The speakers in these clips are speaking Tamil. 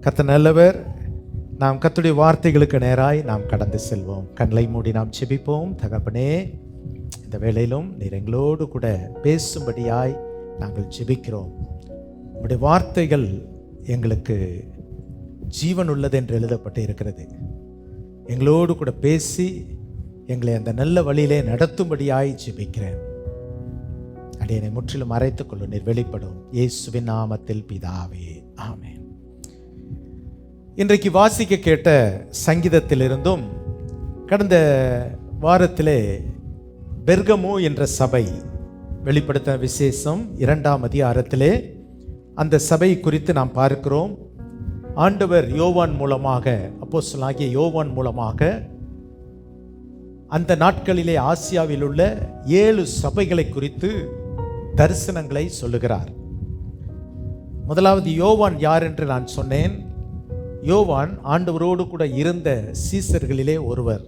கர்த்தர் நல்லவர். நாம் கர்த்தருடைய வார்த்தைகளுக்கு நேராய் நாம் கடந்து செல்வோம். கண்களை மூடி நாம் ஜெபிப்போம். தகப்பனே, இந்த வேளையிலும் நீர் எங்களோடு கூட பேசும்படியாய் நாங்கள் ஜெபிக்கிறோம். உங்களுடைய வார்த்தைகள் எங்களுக்கு ஜீவன் உள்ளது என்று எழுதப்பட்டு இருக்கிறது. எங்களோடு கூட பேசி எங்களை அந்த நல்ல வழியிலே நடத்தும்படியாய் ஜெபிக்கிறேன். அடியனை முற்றிலும் மறைத்துக் கொள்ளும். நீர் வெளிப்படும். இயேசுவின் நாமத்தில் பிதாவே, ஆமென். இன்றைக்கு வாசிக்க கேட்ட சங்கீதத்திலிருந்தும் கடந்த வாரத்திலே பெர்கமு என்ற சபை வெளிப்படுத்த விசேஷம் 2ஆம் அதிகாரத்திலே அந்த சபை குறித்து நாம் பார்க்கிறோம். ஆண்டவர் யோவான் மூலமாக, அப்போஸ்தலனாகிய யோவான் மூலமாக அந்த நாட்களிலே ஆசியாவில் உள்ள 7 சபைகளை குறித்து தரிசனங்களை சொல்லுகிறார். முதலாவது யோவான் யார் என்று நான் சொன்னேன். யோவான் ஆண்டவரோடு கூட இருந்த சீசர்களிலே ஒருவர்.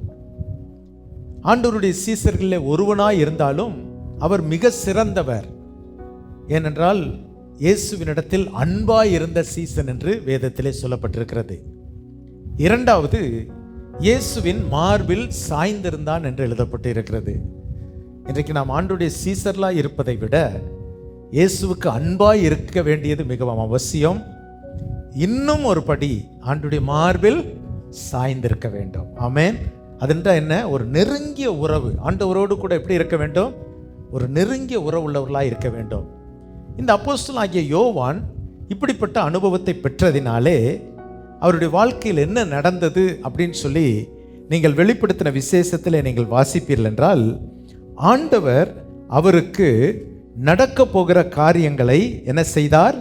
ஆண்டவருடைய சீசர்களிலே ஒருவனாய் இருந்தாலும் அவர் மிக சிறந்தவர். ஏனென்றால் இயேசுவினிடத்தில் அன்பாய் இருந்த சீசன் என்று வேதத்திலே சொல்லப்பட்டிருக்கிறது. இரண்டாவது, இயேசுவின் மார்பில் சாய்ந்திருந்தான் என்று எழுதப்பட்டு இருக்கிறது. இன்றைக்கு நாம் ஆண்டவருடைய சீசர்களாய் இருப்பதை விட இயேசுவுக்கு அன்பாய் இருக்க வேண்டியது மிகவும் அவசியம். இன்னும் ஒரு படி ஆண்டவருடைய மார்பில் சாய்ந்திருக்க வேண்டும். ஆமென். அதுன்றா என்ன? ஒரு நெருங்கிய உறவு. ஆண்டவரோடு கூட எப்படி இருக்க வேண்டும்? ஒரு நெருங்கிய உறவு உள்ளவர்களாக இருக்க வேண்டும். இந்த அப்போஸ்தலனாகிய யோவான் இப்படிப்பட்ட அனுபவத்தை பெற்றதினாலே அவருடைய வாழ்க்கையில் என்ன நடந்தது அப்படின்னு சொல்லி நீங்கள் வெளிப்படுத்தின விசேஷத்தில் நீங்கள் வாசிப்பீர்கள் என்றால், ஆண்டவர் அவருக்கு நடக்க போகிற காரியங்களை என்ன செய்தார்?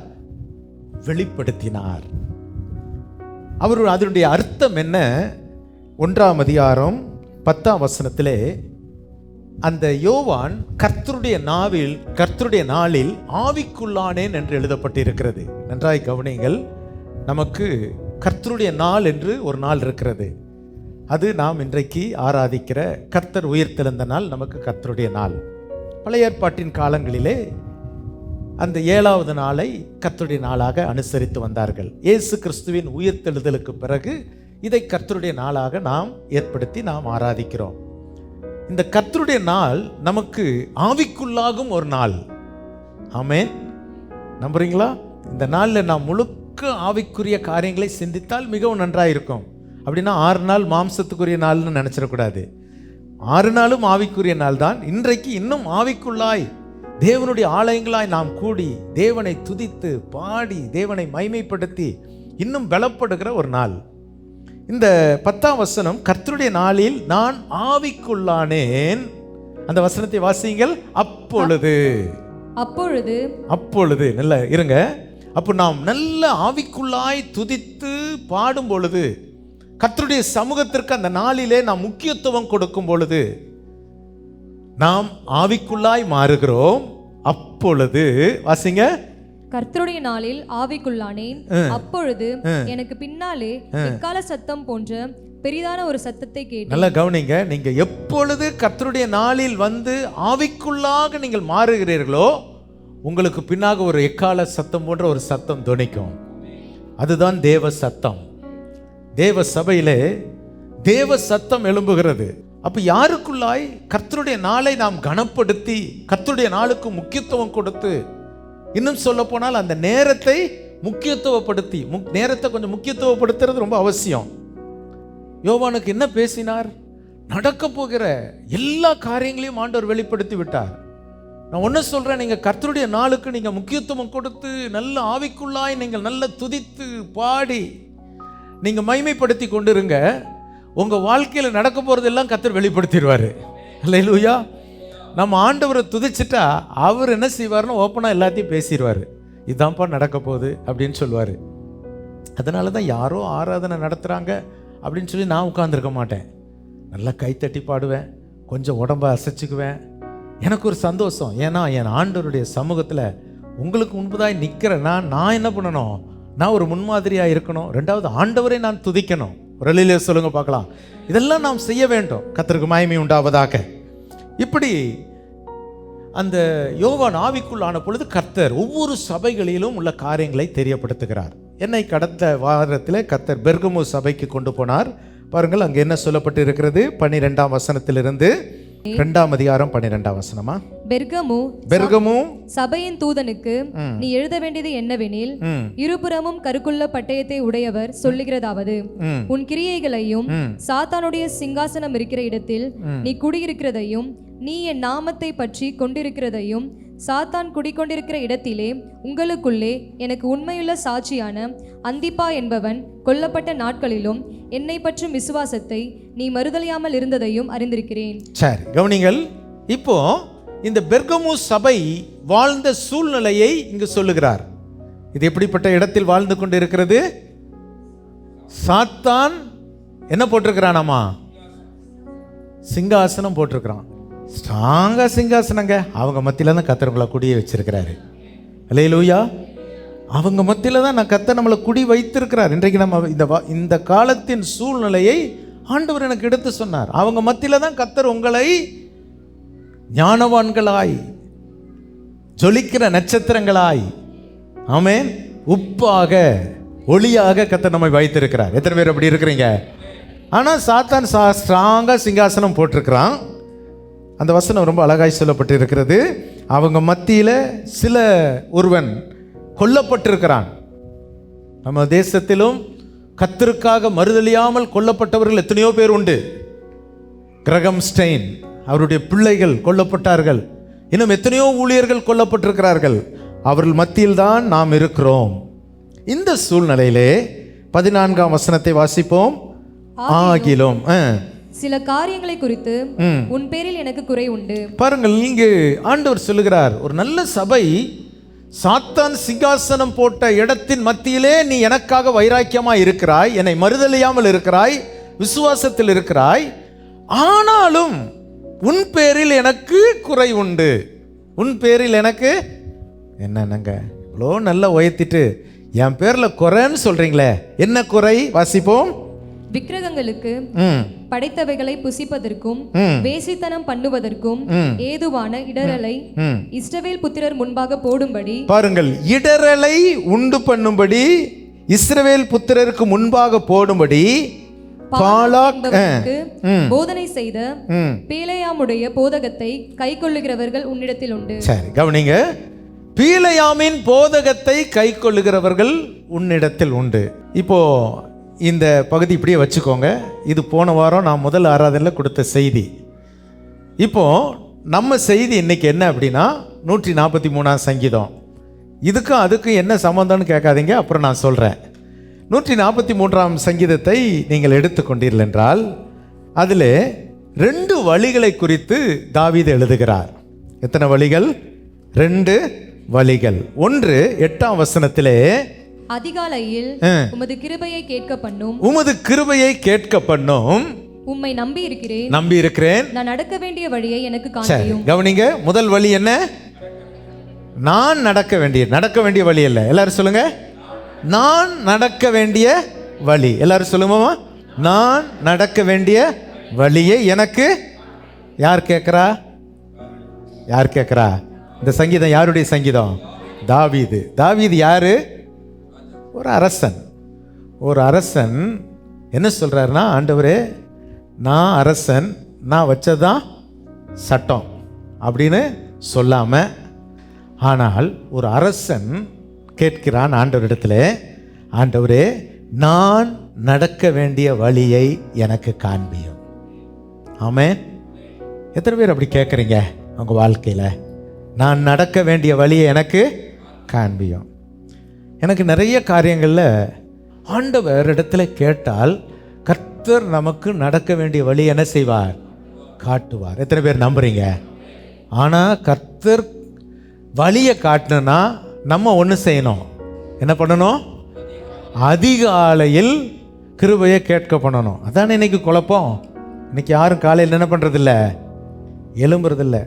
வெளிப்படுத்தினார். அதனுடைய அர்த்தம் என்ன? 1ஆம் அதிகாரம் 10ஆம் வசனத்திலே அந்த யோவான் கர்த்தருடைய நாளில் ஆவிக்குள்ளானேன் என்று எழுதப்பட்டிருக்கிறது. நன்றாய் கவனிங்கள். நமக்கு கர்த்தருடைய நாள் என்று ஒரு நாள் இருக்கிறது. அது நாம் இன்றைக்கு ஆராதிக்கிற கர்த்தர் உயிர்த்தெழுந்த நாள். நமக்கு கர்த்தருடைய நாள். பழைய ஏற்பாட்டின் காலங்களிலே அந்த 7வது நாளை கர்த்தருடைய நாளாக அனுசரித்து வந்தார்கள். இயேசு கிறிஸ்துவின் உயிர்த்தெழுதலுக்கு பிறகு இதை கர்த்தருடைய நாளாக நாம் ஏற்படுத்தி நாம் ஆராதிக்கிறோம். இந்த கர்த்தருடைய நாள் நமக்கு ஆவிக்குள்ளாகும் ஒரு நாள். ஆமென். நம்புறீங்களா? இந்த நாளில் நாம் முழுக்க ஆவிக்குரிய காரியங்களை சிந்தித்தால் மிகவும் நன்றாக இருக்கும். அப்படின்னா 6 நாள் மாம்சத்துக்குரிய நாள்னு நினச்சிடக்கூடாது. 6 நாளும் ஆவிக்குரிய நாள் தான். இன்றைக்கு இன்னும் ஆவிக்குள்ளாய் தேவனுடைய ஆலயங்களாய் நாம் கூடி தேவனை துதித்து பாடி தேவனை மைமைப்படுத்தி இன்னும் பலப்படுகிற ஒரு நாள். இந்த 10ஆம் வசனம், கர்த்தருடைய நாளில் நான் ஆவிக்குள்ளானேன். அந்த வசனத்தை வாசியுங்கள். அப்பொழுது நல்ல இருங்க. அப்போ நாம் நல்ல ஆவிக்குள்ளாய் துதித்து பாடும் பொழுது, கர்த்தருடைய சமூகத்திற்கு அந்த நாளிலே நாம் முக்கியத்துவம் கொடுக்கும் பொழுது நாம் ஆவிக்குள்ளாய் மாறுகிறோம். அப்பொழுது வாசிங்க. கர்த்தருடைய நாளில் ஆவிக்குள்ளானேன். அப்பொழுது எனக்கு பின்னாலே எக்கால சத்தம் போன்ற பெரிதான ஒரு சத்தத்தை கேட்டேன். நல்லா கவனிங்க. நீங்க எப்பொழுது கர்த்தருடைய நாளில் வந்து ஆவிக்குள்ளாக நீங்கள் மாறுகிறீர்களோ, உங்களுக்கு பின்னாக ஒரு எக்கால சத்தம் போன்ற ஒரு சத்தம் துணிக்கும். அதுதான் தேவ சத்தம். தேவ சபையிலே தேவ சத்தம் எழும்புகிறது. அப்ப யாருக்குள்ளாய் கர்த்தருடைய நாளை நாம் கனப்படுத்தி கர்த்தருடைய நாளுக்கு முக்கியத்துவம் கொடுத்து, இன்னும் சொல்ல போனால் அந்த நேரத்தை முக்கியத்துவப்படுத்தி, நேரத்தை கொஞ்சம் முக்கியத்துவப்படுத்துறது ரொம்ப அவசியம். யோவானுக்கு என்ன பேசினார்? நடக்க போகிற எல்லா காரியங்களையும் ஆண்டவர் வெளிப்படுத்தி விட்டார். நான் ஒன்று சொல்றேன், நீங்க கர்த்தருடைய நாளுக்கு நீங்க முக்கியத்துவம் கொடுத்து நல்ல ஆவிக்குள்ளாய் நீங்கள் நல்ல துதித்து பாடி நீங்க மைமைப்படுத்தி கொண்டிருங்க. உங்க வாழ்க்கையில நடக்க போறதெல்லாம் கர்த்தர் வெளிப்படுத்திடுவாரு. அல்லேலூயா. நம்ம ஆண்டவரை துதிச்சிட்டா அவர் என்ன செய்வார்னு ஓப்பனா எல்லாத்தையும் பேசிடுவாரு. இதுதான்ப்பா நடக்க போகுது அப்படின்னு சொல்லுவாரு. அதனால தான் யாரோ ஆராதனை நடத்துறாங்க அப்படின்னு சொல்லி நான் உட்கார்ந்துருக்க மாட்டேன். நல்லா கைத்தட்டி பாடுவேன், கொஞ்சம் உடம்ப அசைச்சுக்குவேன். எனக்கு ஒரு சந்தோஷம். ஏன்னா என் ஆண்டவருடைய சமூகத்தில் உங்களுக்கு முன்பதாய் நிற்கிறேன்னா நான் என்ன பண்ணணும்? நான் ஒரு முன்மாதிரியாக இருக்கணும். 2வது, ஆண்டவரை நான் துதிக்கணும். ஒரு சொல்லுங்க பார்க்கலாம். இதெல்லாம் நாம் செய்ய வேண்டும். கர்த்தருக்கு மகிமை உண்டாவதாக. இப்படி அந்த யோவான் ஆவிக்குள்ளான பொழுது கர்த்தர் ஒவ்வொரு சபைகளிலும் உள்ள காரியங்களை தெரியப்படுத்துகிறார். என்னை கடந்த வாரத்தில் கர்த்தர் பெர்கமு சபைக்கு கொண்டு போனார். பாருங்கள், அங்கே என்ன சொல்லப்பட்டு இருக்கிறது? 12ஆம் வசனத்திலிருந்து 2ஆம் அதிகாரம் 12ஆம் வசனமா? பெர்கமு சபையின் தூதனுக்கு நீ எழுத வேண்டியது என்னவெனில், இருபுறமும் கருக்குள்ள பட்டயத்தை உடையவர் சொல்லுகிறதாவது, உன் கிரியைகளையும் சாத்தானுடைய சிங்காசனம் இருக்கிற இடத்தில் நீ குடியிருக்கிறதையும் நீ என் நாமத்தை பற்றி கொண்டிருக்கிறதையும் சாத்தான் குடிக்கொண்டிருக்கிற இடத்திலே உங்களுக்குள்ளே எனக்கு உண்மையுள்ள சாட்சியான அந்திப்பா என்பவன் கொல்லப்பட்ட நாட்களிலும் என்னை பற்றும் விசுவாசத்தை நீ மறுதலியாமல் இருந்ததையும் அறிந்திருக்கிறேன். சரி, கவனிங்கள். இப்போ இந்த பெர்கமு சபை வாழ்ந்த சூழ்நிலையை இங்கு சொல்லுகிறார். இது எப்படிப்பட்ட இடத்தில் வாழ்ந்து கொண்டு இருக்கிறது? சாத்தான் என்ன போட்டிருக்கிறானாமா? சிங்காசனம் போட்டிருக்கிறான். ஸ்ட்ராங்கா சிங்காசனங்க. அவங்க மத்தியில தான் கர்த்தர் நம்மளை குடிய வச்சிருக்கிறாரு. அல்லேலூயா. அவங்க மத்தியில தான் கர்த்தர் நம்மளை குடி வைத்திருக்கிறார். இன்றைக்கு நம்ம இந்த காலத்தின் சூழ்நிலையை ஆண்டவர் எனக்கு எடுத்து சொன்னார். அவங்க மத்தியில தான் கர்த்தர் உங்களை ஞானவான்களாய், ஜொலிக்கிற நட்சத்திரங்களாய், ஆமென், உப்பாக, ஒளியாக கர்த்தர் நம்மை வைத்திருக்கிறார். எத்தனை பேர் அப்படி இருக்கிறீங்க? ஆனா சாத்தான் ஸ்ட்ராங்கா சிங்காசனம் போட்டிருக்கிறான். அந்த வசனம் ரொம்ப அழகாய் சொல்லப்பட்டு இருக்கிறது. அவங்க மத்தியில ஒருவன் கொல்லப்பட்டிருக்கிறான். நம்ம தேசத்திலும் கர்த்தருக்காக மறுதலியாமல் கொல்லப்பட்டவர்கள் எத்தனையோ பேர் உண்டு. கிரகம் ஸ்டெயின் அவருடைய பிள்ளைகள் கொல்லப்பட்டார்கள். இன்னும் எத்தனையோ ஊழியர்கள் கொல்லப்பட்டிருக்கிறார்கள். அவர்கள் மத்தியில் தான் நாம் இருக்கிறோம். இந்த சூழ்நிலையிலே 14ஆம் வசனத்தை வாசிப்போம். ஆகிலும் சில காரியங்களை குறித்து உன் பேரில் எனக்கு குறை உண்டு. பாருங்கள், இங்கு ஆண்டவர் சொல்லுகிறார், ஒரு நல்ல சபை சாத்தான் சிங்காசனம் போட்ட இடத்தின் மத்தியிலே நீ எனக்காக வைராக்கியமா இருக்கிறாய், என்னை மறுதலியாமல் இருக்கிறாய், விசுவாசத்தில் இருக்கிறாய். ஆனாலும் உன் பேரில் எனக்கு குறை உண்டு. உன் பேரில் எனக்கு என்னங்க இவ்வளோ நல்லா உயர்த்திட்டு என் பேர்ல குறைன்னு சொல்றீங்களே, என்ன குறை? வாசிப்போம். விக்கிரகங்களுக்கு படைத்தவைகளை புசிப்பதற்கும் வேசித்தனம் பண்ணுவதற்கும் ஏதுவான இடரலை இஸ்ரவேல் புத்திரர் முன்பாக போடும்படி. பாருங்கள், இடரலை உண்டு பண்ணும்படி இஸ்ரவேல் புத்திரருக்கு முன்பாக போடும்படி போதனை செய்த பீலேயாமுடைய போதகத்தை கைக்கொள்ளுகிறவர்கள் உன்னிடத்தில் உண்டு. சரி, கவனிங்க. பீலேயாமின் போதகத்தை கைக்கொள்ளுகிறவர்கள் உன்னிடத்தில் உண்டு. இப்போ இந்த பகுதி இப்படியே வச்சுக்கோங்க. இது போன வாரம் நான் முதல் ஆராதனையில் கொடுத்த செய்தி. இப்போ நம்ம செய்தி இன்னைக்கு என்ன அப்படின்னா 143ஆம் சங்கீதம். இதுக்கும் அதுக்கும் என்ன சம்பந்தம்னு கேட்காதீங்க, அப்புறம் நான் சொல்கிறேன். 143ஆம் சங்கீதத்தை நீங்கள் எடுத்துக்கொண்டீர்கள் என்றால் அதில் 2 வழிகளை குறித்து தாவீது எழுதுகிறார். எத்தனை வழிகள்? 2 வழிகள். ஒன்று 8ஆம் வசனத்திலே, அதிகாலையில் உமது கிருபையை கேட்க பண்ணும், உமது கிருபையை கேட்க பண்ணும், உம்மை நம்பி இருக்கிறேன், நான் நடக்க வேண்டிய வழியை எனக்கு காண்பியும். கவனிங்க, முதல் வழி என்ன? நான் நடக்க வேண்டிய வழி அல்ல. எல்லாரும் சொல்லுங்க, நான் நடக்க வேண்டிய வழி. எல்லாரும் சொல்லுமா, நான் நடக்க வேண்டிய வழியை எனக்கு யார் கேட்கிறா? இந்த சங்கீதம் யாருடைய சங்கீதம்? தாவீது. தாவீது யாரு? ஒரு அரசன். என்ன சொல்றாருன்னா, ஆண்டவரே நான் அரசன், நான் வச்சதான் சட்டம் அப்படின்னு சொல்லாம, ஆனால் ஒரு அரசன் கேட்கிறான் ஆண்டவரிடத்துல, ஆண்டவரே நான் நடக்க வேண்டிய வழியை எனக்கு காண்பியும். ஆமென். எத்தனை பேர் அப்படி கேட்குறீங்க உங்க வாழ்க்கையில? நான் நடக்க வேண்டிய வழியை எனக்கு காண்பியும். எனக்கு நிறைய காரியங்களில் ஆண்டவர் இடத்துல கேட்டால் கர்த்தர் நமக்கு நடக்க வேண்டிய வழி என்ன செய்வார்? காட்டுவார். எத்தனை பேர் நம்புறீங்க? ஆனால் கர்த்தர் வழியை காட்டணும்னா நம்ம ஒன்று செய்யணும். என்ன பண்ணணும்? அதிகாலையில் கிருபையை கேட்க பண்ணணும். அதான் இன்னைக்கு குழப்பம். இன்னைக்கு யாரும் காலையில் என்ன பண்ணுறதில்ல, எழும்புறதில்ல.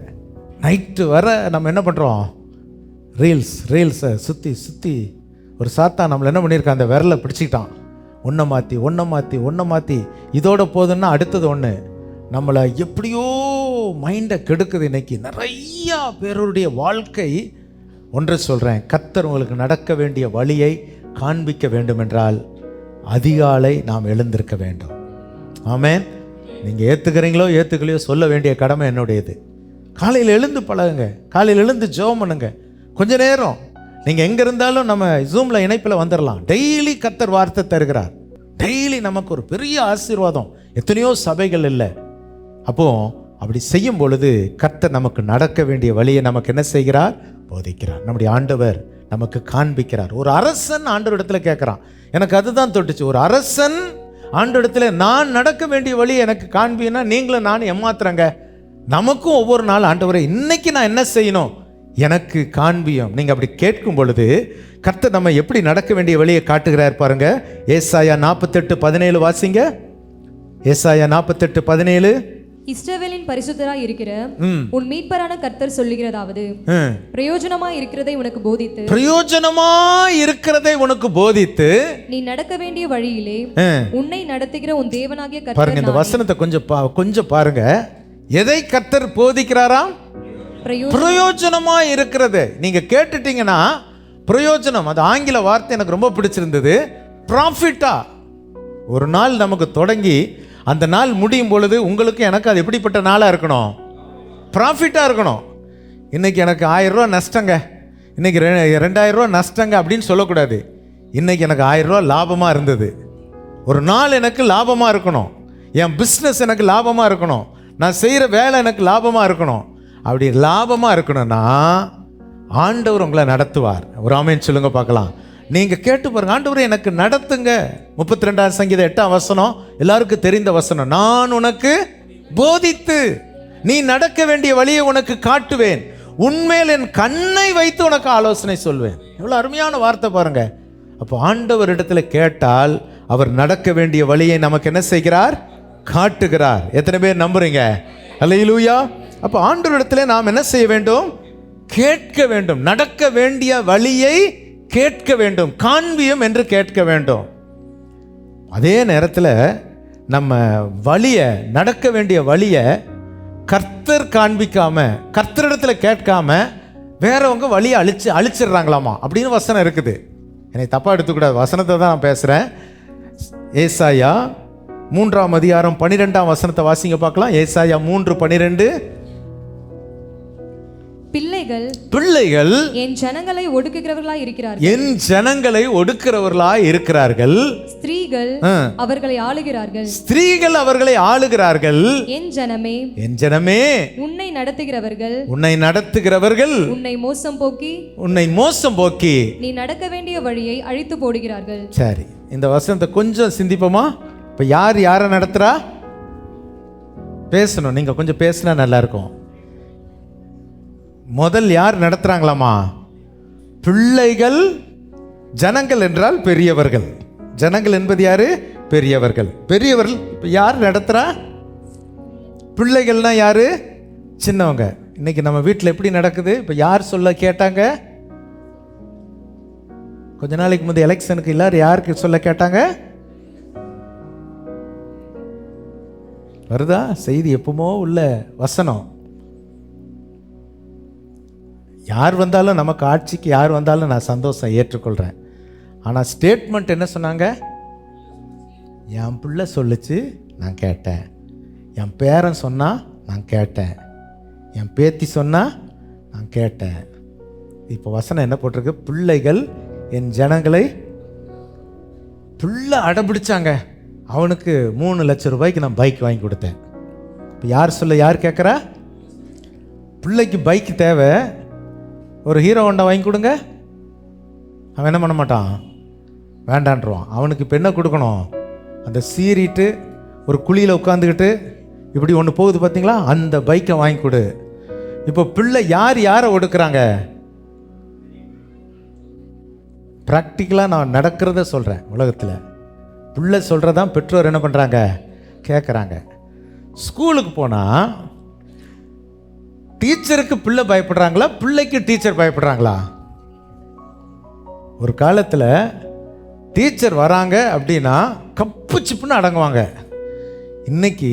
நைட்டு வர நம்ம என்ன பண்ணுறோம்? ரீல்ஸை சுற்றி ஒரு சாத்தான் நம்மளை என்ன பண்ணியிருக்கான்? அந்த விரலை பிடிச்சிக்கிட்டான். ஒன்றை மாற்றி இதோட போதுன்னா அடுத்தது ஒன்று. நம்மளை எப்படியோ மைண்டை கெடுக்குது. இன்னைக்கு நிறையா பேருடைய வாழ்க்கை. ஒன்றை சொல்கிறேன், கர்த்தர் உங்களுக்கு நடக்க வேண்டிய வழியை காண்பிக்க வேண்டும் என்றால் அதிகாலை நாம் எழுந்திருக்க வேண்டும். ஆமென். நீங்கள் ஏற்றுக்கிறீங்களோ ஏற்றுக்கலையோ சொல்ல வேண்டிய கடமை என்னுடையது. காலையில் எழுந்து பழகுங்க, காலையில் எழுந்து ஜெபம் பண்ணுங்க. கொஞ்ச நேரம் நீங்கள் எங்கே இருந்தாலும் நம்ம ஜூமில் இணைப்பில் வந்துடலாம். டெய்லி கர்த்தர் வார்த்தை தருகிறார். டெய்லி நமக்கு ஒரு பெரிய ஆசீர்வாதம். எத்தனையோ சபைகள் இல்லை. அப்போ அப்படி செய்யும் பொழுது கர்த்தர் நமக்கு நடக்க வேண்டிய வழியை நமக்கு என்ன செய்கிறார்? போதிக்கிறார். நம்முடைய ஆண்டவர் நமக்கு காண்பிக்கிறார். ஒரு அரசன் ஆண்டவரிடத்துல கேட்குறான். எனக்கு அதுதான் தொட்டுச்சு. ஒரு அரசன் ஆண்டவரிடத்துல நான் நடக்க வேண்டிய வழி எனக்கு காண்பினா நீங்களும் நானும் ஏமாத்துறங்க. நமக்கும் ஒவ்வொரு நாள் ஆண்டவரே இன்னைக்கு நான் என்ன செய்யணும் எனக்கு காண்பியும். நீங்க அப்படி கேட்கும் பொழுது கர்த்தர் நம்ம எப்படி நடக்க வேண்டிய வழியை காட்டுகிறார் பாருங்க. ஏசாயா 48:17 வாசிங்க. ஏசாயா 48:17. இஸ்ரவேலின் பரிசுத்தராய் இருக்கிற உன் மீட்பரான கர்த்தர் சொல்லுகிறதாவது, பிரயோஜனமாய் இருக்கிறதை உனக்கு போதித்து நீ நடக்க வேண்டிய வழியிலே உன்னை நடத்துகிற உன் தேவனாகிய கர்த்தர். பாருங்க இந்த வசனத்தை கொஞ்சம் பாருங்க. எதை கர்த்தர் போதிக்கிறாராம்? பிரயோஜனமா இருக்கிறது. நீங்க கேட்டுட்டீங்கன்னா பிரயோஜனம், அது ஆங்கில வார்த்தை எனக்கு ரொம்ப பிடிச்சிருந்தது. ப்ராஃபிட்டா. ஒரு நாள் நமக்கு தொடங்கி அந்த நாள் முடியும் பொழுது உங்களுக்கு எனக்கு அது எப்படிப்பட்ட நாளாக இருக்கணும்? ப்ராஃபிட்டாக இருக்கணும். இன்றைக்கி எனக்கு 1000 ரூபா நஷ்டங்க, இன்றைக்கி 2000 ரூபா நஷ்டங்க அப்படின்னு சொல்லக்கூடாது. இன்றைக்கி எனக்கு 1000 ரூபா லாபமாக இருந்தது. ஒரு நாள் எனக்கு லாபமாக இருக்கணும். என் பிஸ்னஸ் எனக்கு லாபமாக இருக்கணும். நான் செய்கிற வேலை எனக்கு லாபமாக இருக்கணும். அப்படி லாபமாக இருக்கணும்னா ஆண்டவர் உங்களை நடத்துவார். ஒரு ஆமென் சொல்லுங்க பார்க்கலாம். நீங்கள் கேட்டு பாருங்க, ஆண்டவரே எனக்கு நடத்துங்க. 32ஆம் சங்கீதம் 8ஆம் வசனம் எல்லாருக்கும் தெரிந்த வசனம். நான் உனக்கு போதித்து நீ நடக்க வேண்டிய வழியை உனக்கு காட்டுவேன், உன்மேல் என் கண்ணை வைத்து உனக்கு ஆலோசனை சொல்வேன். எவ்வளோ அருமையான வார்த்தை பாருங்க. அப்போ ஆண்டவர் இடத்துல கேட்டால் அவர் நடக்க வேண்டிய வழியை நமக்கு என்ன செய்கிறார்? காட்டுகிறார். எத்தனை பேர் நம்புறீங்க? அல்லேலூயா. அப்போ ஆண்டவர் இடத்துல நாம் என்ன செய்ய வேண்டும்? கேட்க வேண்டும். நடக்க வேண்டிய வழியை கேட்க வேண்டும். காண்பியும் என்று கேட்க வேண்டும். அதே நேரத்தில் நம்ம வழியை, நடக்க வேண்டிய வழியை கர்த்தர் காண்பிக்காம, கர்த்தரிடத்துல கேட்காம வேறவங்க வழியை அழிச்சிடுறாங்களாமா அப்படின்னு வசனம் இருக்குது. என்னை தப்பா எடுத்துக்கூடாது, வசனத்தை தான் நான் பேசுறேன். ஏசாயா 3ஆம் அதிகாரம் 12ஆம் வசனத்தை வாசிங்க பார்க்கலாம். ஏசாயா 3:12. பிள்ளைகள் என் ஜனங்களை ஒடுக்குகிறவர்களாய் இருக்கிறார்கள். என் ஜனங்களை ஒடுக்குகிறவர்களாய் இருக்கிறார்கள். ஸ்திரீகள் அவர்களை ஆளுகிறார்கள். ஸ்திரீகள் அவர்களை ஆளுகிறார்கள். என் ஜனமே, என் ஜனமே, உன்னை நடத்துகிறவர்கள் உன்னை மோசம் போக்கி நீ நடக்க வேண்டிய வழியை அழித்து போடுகிறார்கள். சரி, இந்த வசனத்தை கொஞ்சம் சிந்திப்போமா? இப்ப யாரை நடத்துறா? பேசணும். நீங்க கொஞ்சம் பேசினா நல்லா இருக்கும். முதல் யார் நடத்துறாங்களாமா? பிள்ளைகள். ஜனங்கள் என்றால் பெரியவர்கள். ஜனங்கள் என்பது யாரு? பெரியவர்கள். பெரியவர்கள். இப்போ யார் நடத்துறா? பிள்ளைகள்னா யாரு? சின்னவங்க. இன்னைக்கு நம்ம வீட்டில் எப்படி நடக்குது? இப்போ யார் சொல்ல கேட்டாங்க? கொஞ்ச நாளைக்கு முந்தைய எலெக்ஷனுக்கு எல்லாரும் யாருக்கு சொல்ல கேட்டாங்க? வருதா செய்தி? எப்பவுமோ உள்ள வசனம். யார் வந்தாலும் நமக்கு ஆட்சிக்கு யார் வந்தாலும் நான் சந்தோஷம் ஏற்றுக்கொள்கிறேன். ஆனால் ஸ்டேட்மெண்ட் என்ன சொன்னாங்க? என் பிள்ளை சொல்லிச்சு நான் கேட்டேன், என் பேரன் சொன்னால் நான் கேட்டேன், என் பேத்தி சொன்னால் நான் கேட்டேன். இப்போ வசனம் என்ன போட்டிருக்கு? பிள்ளைகள் என் ஜனங்களை. பிள்ளை அடம்பிடிச்சாங்க. அவனுக்கு 3 லட்சம் ரூபாய்க்கு நான் பைக் வாங்கி கொடுத்தேன். இப்போ யார் சொல்ல யார் கேட்குறா? பிள்ளைக்கு பைக் தேவை, ஒரு ஹீரோ ஹோண்டா வாங்கி கொடுங்க. அவன் என்ன பண்ண மாட்டான்? வேண்டான்றான். அவனுக்கு இப்போ என்ன கொடுக்கணும்? அந்த சீறிட்டு ஒரு குழியில் உட்காந்துக்கிட்டு இப்படி ஒன்று போகுது பார்த்தீங்களா, அந்த பைக்கை வாங்கி கொடு. இப்போ பிள்ளை யாரை ஒடுக்குறாங்க? ப்ராக்டிக்கலாக நான் நடக்கிறத சொல்கிறேன். உலகத்தில் பிள்ளை சொல்கிறதான் பெற்றோர் என்ன பண்ணுறாங்க? கேட்குறாங்க. ஸ்கூலுக்கு போனால் டீச்சருக்கு பிள்ளை பயப்படுறாங்களா, பிள்ளைக்கு டீச்சர் பயப்படுறாங்களா? ஒரு காலத்தில் டீச்சர் வராங்க அப்படின்னா கப்பு சிப்புன்னு அடங்குவாங்க. இன்னைக்கு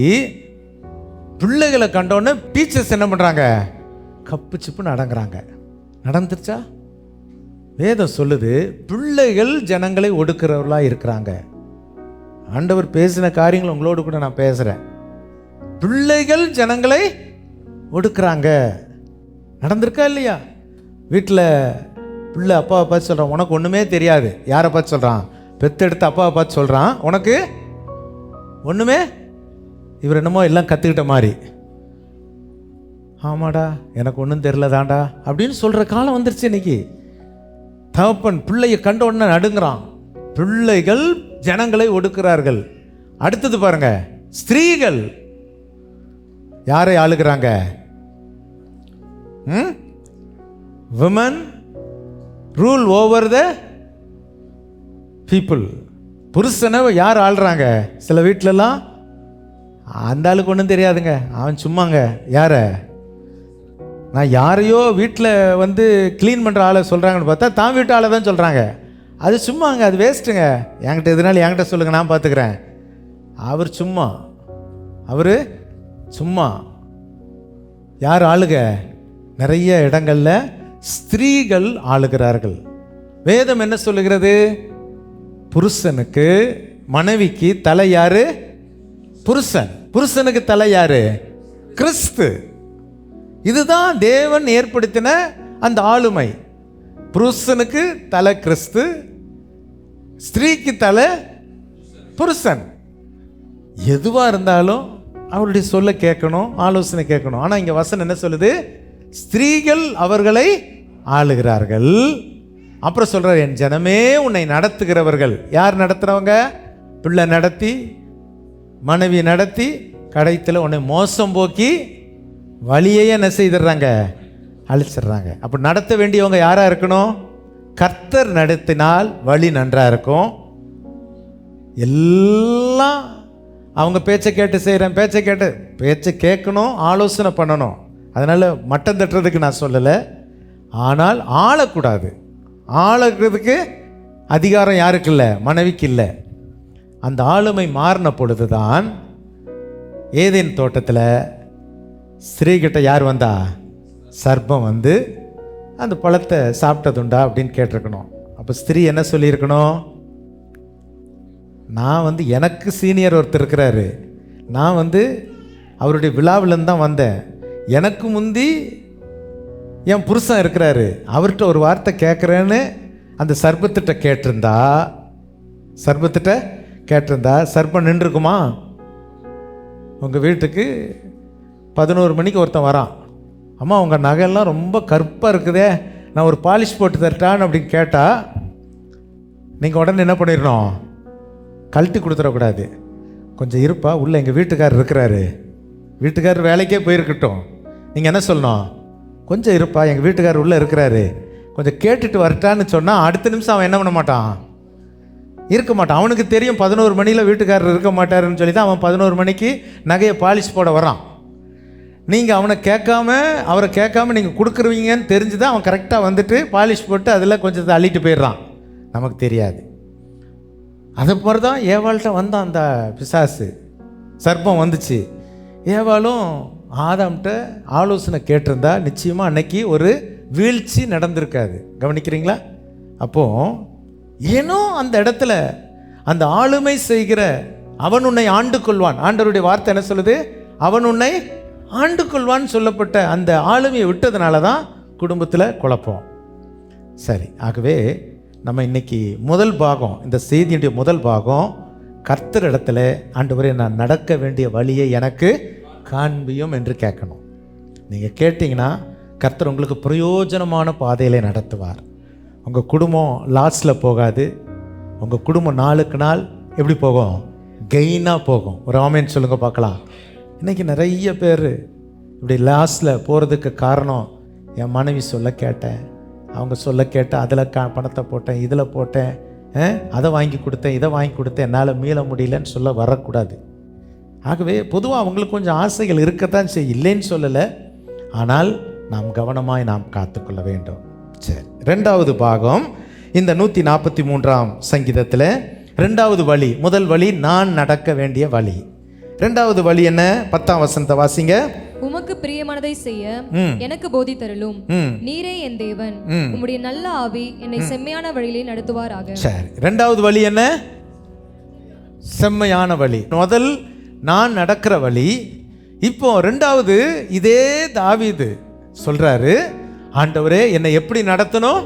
பிள்ளைகளை கண்டோன்னு டீச்சர்ஸ் என்ன பண்ணுறாங்க? கப்பு சிப்புன்னு அடங்குறாங்க. நடந்துருச்சா? வேதம் சொல்லுது பிள்ளைகள் ஜனங்களை ஒடுக்கிறவர்களா இருக்கிறாங்க. ஆண்டவர் பேசின காரியங்கள் உங்களோடு கூட நான் பேசுறேன். பிள்ளைகள் ஜனங்களை ஒடுக்குறாங்க. நடந்திருக்கா இல்லையா? வீட்டில் பிள்ளை அப்பாவை பார்த்து சொல்கிறான், உனக்கு ஒன்றுமே தெரியாது. யாரை பார்த்து சொல்கிறான்? பெத்தெடுத்து அப்பாவை பார்த்து சொல்கிறான், உனக்கு ஒன்றுமே, இவர் என்னமோ எல்லாம் கற்றுக்கிட்ட மாதிரி. ஆமாடா, எனக்கு ஒன்றும் தெரிலதாண்டா அப்படின்னு சொல்கிற காலம் வந்துருச்சு இன்னைக்கு. தகப்பன் பிள்ளையை கண்ட உடனே நடுங்கிறான். பிள்ளைகள் ஜனங்களை ஒடுக்கிறார்கள். அடுத்தது பாருங்க, ஸ்திரீகள் யாரை ஆளுகிறாங்க? women rule over the people. புருஷனை யார் ஆள்றாங்க? சில வீட்டிலலாம் அந்த ஆளுக்கு ஒன்றும் தெரியாதுங்க, அவன் சும்மாங்க. யார? நான் யாரையோ வீட்டில் வந்து க்ளீன் பண்ணுற ஆளை சொல்கிறாங்கன்னு பார்த்தா தான் வீட்டு ஆளை தான் சொல்கிறாங்க. அது சும்மாங்க, அது வேஸ்ட்டுங்க. என்கிட்ட எதுனாலும் என்கிட்ட சொல்லுங்கள், நான் பார்த்துக்கிறேன். அவர் சும்மா, அவர் சும்மா. யார் ஆளுக? நிறைய இடங்களில் ஸ்திரீகள் ஆளுகிறார்கள். வேதம் என்ன சொல்லுகிறது? புருஷனுக்கு, மனைவிக்கு தலை யாரு? புருஷன். புருஷனுக்கு தலை யாரு? கிறிஸ்து. இதுதான் தேவன் ஏற்படுத்தின அந்த ஆளுமை. புருஷனுக்கு தலை கிறிஸ்து, ஸ்திரீக்கு தலை புருஷன். எதுவாக இருந்தாலும் அவருடைய சொல்ல கேட்கணும், ஆலோசனை கேட்கணும். ஆனால் இங்கே வசனம் என்ன சொல்லுது? ஸ்திரீகள் அவர்களை ஆளுகிறார்கள். அப்புறம் சொல்றார், என் ஜனமே உன்னை நடத்துகிறவர்கள். யார் நடத்துறவங்க? பிள்ளை நடத்தி, மனைவி நடத்தி, கடைத்தில் உன்னை மோசம் போக்கி வழியே என்ன செய்துடுறாங்க? அழிச்சிடுறாங்க. அப்போ நடத்த வேண்டியவங்க யாரா இருக்கணும்? கர்த்தர் நடத்தினால் வழி நன்றா இருக்கும். எல்லாம் அவங்க பேச்சை கேட்டு செய்கிறேன், பேச்சை கேட்கணும், ஆலோசனை பண்ணணும். அதனால் மட்டம் தட்டுறதுக்கு நான் சொல்லலை. ஆனால் ஆளக்கூடாது. ஆளுறதுக்கு அதிகாரம் யாருக்கு இல்லை? மனைவிக்கு இல்லை. அந்த ஆளுமை மாறின பொழுது தான் ஏதேன் தோட்டத்தில் ஸ்திரீகிட்ட யார் வந்தா? சர்ப்பம் வந்து அந்த பழத்தை சாப்பிட்டதுண்டா அப்படின்னு கேட்டிருக்கணும். அப்போ ஸ்திரீ என்ன சொல்லியிருக்கணும்? நான் வந்து எனக்கு சீனியர் ஒருத்தர் இருக்கிறாரு, நான் வந்து அவருடைய விழாவிலேருந்து தான் வந்தேன், எனக்கு முந்தி என் புருஷன் இருக்கிறாரு, அவர்கிட்ட ஒரு வார்த்தை கேட்குறேன்னு அந்த சர்ப்பத்திட்ட கேட்டிருந்தா, சர்ப்பம் நின்றுக்குமா? உங்கள் வீட்டுக்கு 11 மணிக்கு ஒருத்தன் வரான், அம்மா உங்கள் நகையெல்லாம் ரொம்ப கருப்பாக இருக்குதே, நான் ஒரு பாலிஷ் போட்டு தரட்டான்னு அப்படின்னு கேட்டால் நீங்கள் உடனே என்ன பண்ணிடணும்? கழட்டி கொடுத்துடக்கூடாது. கொஞ்சம் இருப்பா, உள்ளே எங்கள் வீட்டுக்காரர் இருக்கிறாரு, வீட்டுக்காரர் வேலைக்கே போயிருக்கட்டும். நீங்கள் என்ன சொல்லணும்? கொஞ்சம் இருப்பா, எங்கள் வீட்டுக்காரர் உள்ளே இருக்கிறாரு, கொஞ்சம் கேட்டுட்டு வரட்டான்னு சொன்னால் அடுத்த நிமிஷம் அவன் என்ன பண்ண மாட்டான்? இருக்க மாட்டான். அவனுக்கு தெரியும் 11 மணியில் வீட்டுக்காரர் இருக்க மாட்டாருன்னு சொல்லி தான் அவன் 11 மணிக்கு நகையை பாலிஷ் போட வரான். நீங்கள் அவரை கேட்காம நீங்கள் கொடுக்குறவீங்கன்னு தெரிஞ்சு தான் அவன் கரெக்டாக வந்துட்டு பாலிஷ் போட்டு அதில் கொஞ்சத்தை அள்ளிட்டு போயிடுறான். நமக்கு தெரியாது. அது மாதிரி தான் ஏவாள்கிட்ட வந்தான் அந்த பிசாசு, சர்ப்பம் வந்துச்சு. ஏவாளும் ஆதாம்கிட்ட ஆலோசனை கேட்டிருந்தா நிச்சயமாக அன்னைக்கு ஒரு வீழ்ச்சி நடந்திருக்காது. கவனிக்கிறீங்களா? அப்போது ஏனோ அந்த இடத்துல அந்த ஆளுமை செய்கிற அவன் உன்னை ஆண்டு கொள்வான். ஆண்டவருடைய வார்த்தை என்ன சொல்லுது? அவன் உன்னை ஆண்டு கொள்வான்னு சொல்லப்பட்ட அந்த ஆளுமையை விட்டதுனால தான் குடும்பத்தில் குழப்பம். சரி, ஆகவே நம்ம இன்னைக்கு முதல் பாகம், இந்த செய்தியுடைய முதல் பாகம், கர்த்தர் இடத்துல ஆண்டவரே நான் நடக்க வேண்டிய வழியை எனக்கு காண்பியும் என்று கேட்கணும். நீங்கள் கேட்டிங்கன்னா கர்த்தர் உங்களுக்கு பிரயோஜனமான பாதையில் நடத்துவார். உங்கள் குடும்பம் லாஸில் போகாது. உங்கள் குடும்பம் நாளுக்கு நாள் எப்படி போகும்? கெயினாக போகும். ஒரு ஆமேன்னு சொல்லுங்கள் பார்க்கலாம். இன்றைக்கி நிறைய பேர் இப்படி லாஸில் போகிறதுக்கு காரணம், என் மனைவி சொல்ல கேட்டேன், அவங்க சொல்ல கேட்டேன், அதில் பணத்தை போட்டேன், இதில் போட்டேன், அதை வாங்கி கொடுத்தேன், இதை வாங்கி கொடுத்தேன், என்னால் மீள முடியலன்னு சொல்ல வரக்கூடாது. ஆகவே பொதுவாக அவங்களுக்கு கொஞ்சம் ஆசைகள் இருக்கத்தான் செய்யும், இல்லைன்னு சொல்லலை. ஆனால் நாம் கவனமாய் நாம் காத்துக்கொள்ள வேண்டும். சரி, ரெண்டாவது பாகம் இந்த 143ஆம் சங்கீதத்தில் ரெண்டாவது வழி. முதல் வழி நான் நடக்க வேண்டிய வழி. ரெண்டாவது வழி என்ன? 10ஆம் வசனத்தை வாசிங்க. உமக்கு பிரியமானதை செய்ய எனக்கு போதித்தருளும். நீரே என் தேவன், உம்முடைய நல்ல ஆவி என்னை செம்மையான வழியிலே நடத்துவாராக. சரி, இரண்டாவது வழி என்ன? செம்மையான வழி. முதல் நான் நடக்கிற வழி. இப்போ ரெண்டாவது இதே தாவீது சொல்றாரு, ஆண்டவரே என்னை எப்படி நடத்தணும்?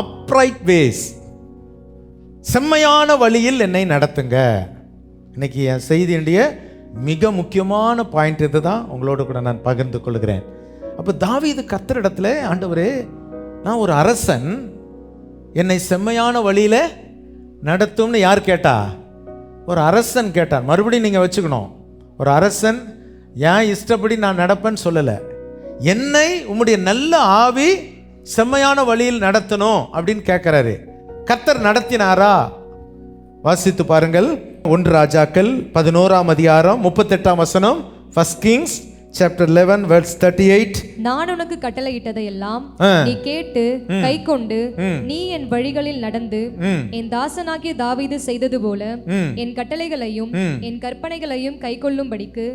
அப்ரைட் வேஸ், செம்மையான வழியில் என்னை நடத்துங்க. இன்னைக்கு என் செய்தியுடைய மிக முக்கியமான பாயிண்ட் இதுதான், உங்களோட கூட நான் பகிர்ந்து கொள்கிறேன். அப்போ தாவீது கர்த்தரிடத்துல, ஆண்டவரே நான் ஒரு அரசன், என்னை செம்மையான வழியில நடத்தும்னு யார் கேட்டா? ஒரு அரசன் கேட்டார். மறுபடியும் நீங்க வச்சுக்கணும், ஒரு அரசன் ஏன் இஷ்டப்படி நான் நடப்பேன்னு சொல்லலை, என்னை உம்முடைய நல்ல ஆவி செம்மையான வழியில் நடத்தணும் அப்படின்னு கேட்கிறாரு. கர்த்தர் நடத்தினாரா? வாசித்து பாருங்கள். 1 ராஜாக்கள் 11ஆம் அதிகாரம் 38ஆம் வசனம். 1 Kings chapter 11 verse 38. நான் உனக்கு கட்டளையிட்டதை எல்லாம் நீ கேட்டு கைக்கொண்டு நீ என் வழிகளில் நடந்து என் தாசனாகிய தாவீது செய்தது போல என் கட்டளைகளையும் என் கற்பனைகளையும் கைக்கொள்ளும்படிக்கு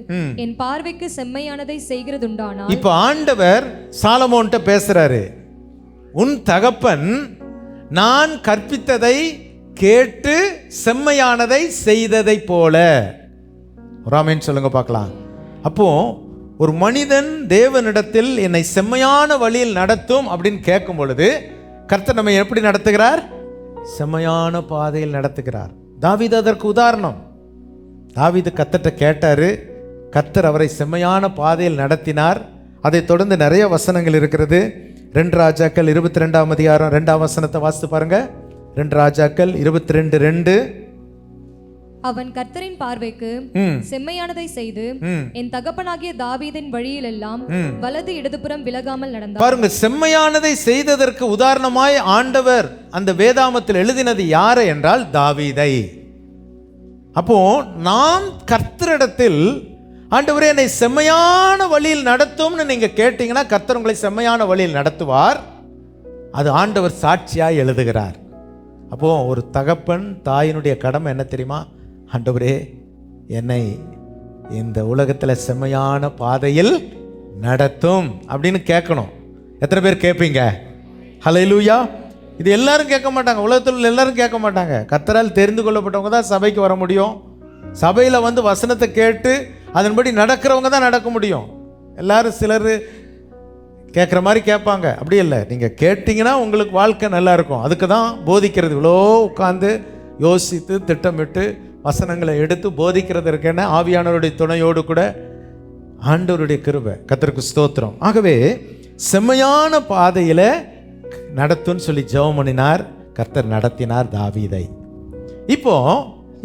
என் பார்வைக்கு செம்மையானதை செய்கிறதுண்டானா. இப்ப ஆண்டவர் சாலமோன்ட்ட பேசுறாரு, உன் தகப்பன் நான் கற்பித்ததை கேட்டு செம்மையானதை செய்ததை போல. ராமேன் சொல்லுங்க பார்க்கலாம். அப்போ ஒரு மனிதன் தேவனிடத்தில் என்னை செம்மையான வழியில் நடத்தும் அப்படின்னு கேட்கும் பொழுது கர்த்தர் நம்மை எப்படி நடத்துகிறார்? செம்மையான பாதையில் நடத்துகிறார். தாவீது அதற்கு உதாரணம். தாவீது கர்த்தர்ட்ட கேட்டாரு, கர்த்தர் அவரை செம்மையான பாதையில் நடத்தினார். அதை தொடர்ந்து நிறைய வசனங்கள் இருக்கிறது. 2 ராஜாக்கள் 22ஆம் அதிகாரம் 2ஆம் வசனத்தை வாசித்து பாருங்க. 2 ராஜாக்கள் 22:2. அவன் கர்த்தரின் பார்வைக்கு செம்மையானதை செய்து என் தகப்பனாகிய தாவீதின் வழியில் எல்லாம் வலது இடதுபுறம் விலகாமல் நடந்தார். பாருங்க, செம்மையானதை செய்ததற்கு உதாரணமாய் ஆண்டவர் அந்த வேதாமத்தில் எழுதினது யாரை என்றால் தாவீதை. அப்போ நாம் கர்த்தரிடத்தில், ஆண்டவரே என்னை செம்மையான வழியில் நடத்தும்னு நீங்க கேட்டீங்கன்னா கர்த்தர் உங்களை செம்மையான வழியில் நடத்துவார். அது ஆண்டவர் சாட்சியாய் எழுதுகிறார். அப்போ ஒரு தகப்பன் தாயினுடைய கடமை என்ன தெரியுமா? ஆண்டவரே என்னை இந்த உலகத்தில் செம்மையான பாதையில் நடத்தும் அப்படின்னு கேட்கணும். எத்தனை பேர் கேட்பீங்க? ஹல்லேலூயா. இது எல்லாரும் கேட்க மாட்டாங்க, உலகத்தில் எல்லாரும் கேட்க மாட்டாங்க. கர்த்தரால் தெரிந்து கொள்ளப்பட்டவங்க தான் சபைக்கு வர முடியும். சபையில் வந்து வசனத்தை கேட்டு அதன்படி நடக்கிறவங்க தான் நடக்க முடியும். எல்லாரும் சிலர் கேட்குற மாதிரி கேட்பாங்க, அப்படி இல்லை. நீங்கள் கேட்டிங்கன்னா உங்களுக்கு வாழ்க்கை நல்லா இருக்கும். அதுக்கு தான் போதிக்கிறது. இவ்வளோ உட்காந்து யோசித்து திட்டமிட்டு வசனங்களை எடுத்து போதிக்கிறதற்கென ஆவியானவருடைய துணையோடு கூட ஆண்டவருடைய கிருபை. கர்த்தருக்கு ஸ்தோத்திரம். ஆகவே செம்மையான பாதையில் நடத்துன்னு சொல்லி ஜெபம் பண்ணினார். கர்த்தர் நடத்தினார் தாவீதை. இப்போ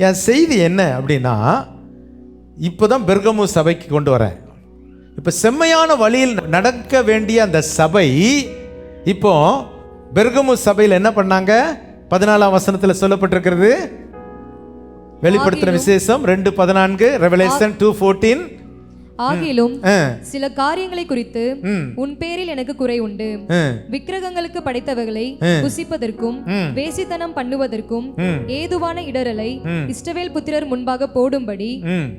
என் செய்தி என்ன அப்படின்னா, இப்போதான் பெர்கமு சபைக்கு கொண்டு வரேன். இப்போ செம்மையான வழியில் நடக்க வேண்டிய அந்த சபை இப்போ பெர்கமு சபையில் என்ன பண்ணாங்க? 14ஆம் வசனத்தில் சொல்லப்பட்டிருக்கிறது. வெளிப்படுத்தின விசேஷம் 2:14, ரெவலேஷன் 2:14. ஆகிலும் சில காரியங்களை குறித்து உன் பேரில் எனக்கு குறை உண்டு. விக்கிரகங்களுக்கு படைத்தவைகளை புசிப்பதற்கும் வேசித்தனம் பண்ணுவதற்கும் ஏதுவான இடரலை இஸ்ரவேல் புத்திரர் முன்பாக போடும்படி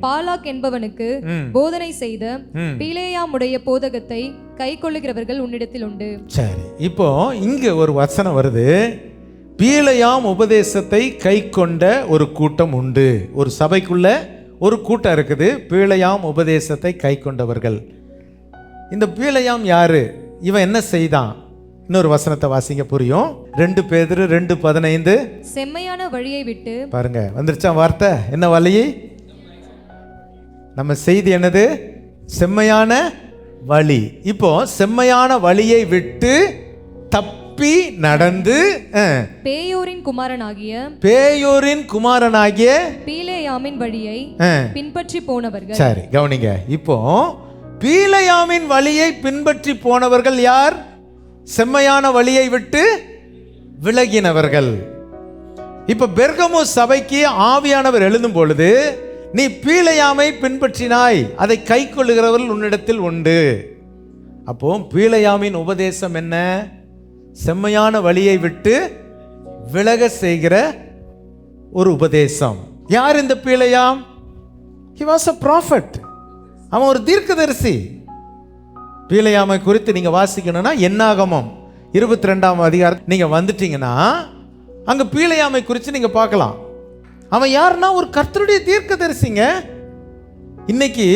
பாலாக் என்பவனுக்கு போதனை செய்த பீலேயாமுடைய போதகத்தை கை கொள்ளுகிறவர்கள் உன்னிடத்தில் உண்டு. சரி, இப்போ இங்க ஒரு வசனம் வருது. பீலேயாம் உபதேசத்தை கை கொண்ட ஒரு கூட்டம் உண்டு. ஒரு சபைக்குள்ள ஒரு கூட்டம் இருக்குது, பீலேயாம் உபதேசத்தை கை கொண்டவர்கள். இந்த பீலேயாம் யாரு? இவன் என்ன செய்தான்? இன்னொரு வசனத்தை வாசிங்க, புரியும். 2 பேதுரு 2:15. செம்மையான வழியை விட்டு, பாருங்க வந்துருச்சா வார்த்தை, என்ன வழி? நம்ம செய்தி என்னது? செம்மையான வழி. இப்போ செம்மையான வழியை விட்டு தப்பி நடந்து பேயோரின் குமாரனாகிய பீலேயாமின் வழியை பின்பற்றி போனவர்கள். சரி, கவனிங்க. இப்போ பீலேயாமின் வழியை பின்பற்றி போனவர்கள் யார்? செம்மையான வழியை விட்டு விலகினவர்கள். இப்ப பெர்கமு சபைக்கு ஆவியானவர் எழுதும் பொழுது, நீ பீலேயாமை பின்பற்றினாய், அதை கை கொள்ளுகிறவர்கள் உன்னிடத்தில் உண்டு. அப்போ பீலேயாமின் உபதேசம் என்ன? செம்மையான வழியை விட்டு விலக செய்கிற ஒரு உபதேசம். யார் இந்த பீலேயாம்? He was a prophet. அவன் ஒரு தீர்க்கதரிசி. பீலையாமை குறித்து நீங்க வாசிக்கணும்னா என்னாகமம் 22ஆம் அதிகாரம் நீங்க வந்துட்டீங்கன்னா அங்க பீலையாமை குறித்து நீங்க பார்க்கலாம். அவன் யாருன்னா ஒரு கர்த்தருடைய தீர்க்கதரிசிங்க. இன்னைக்கு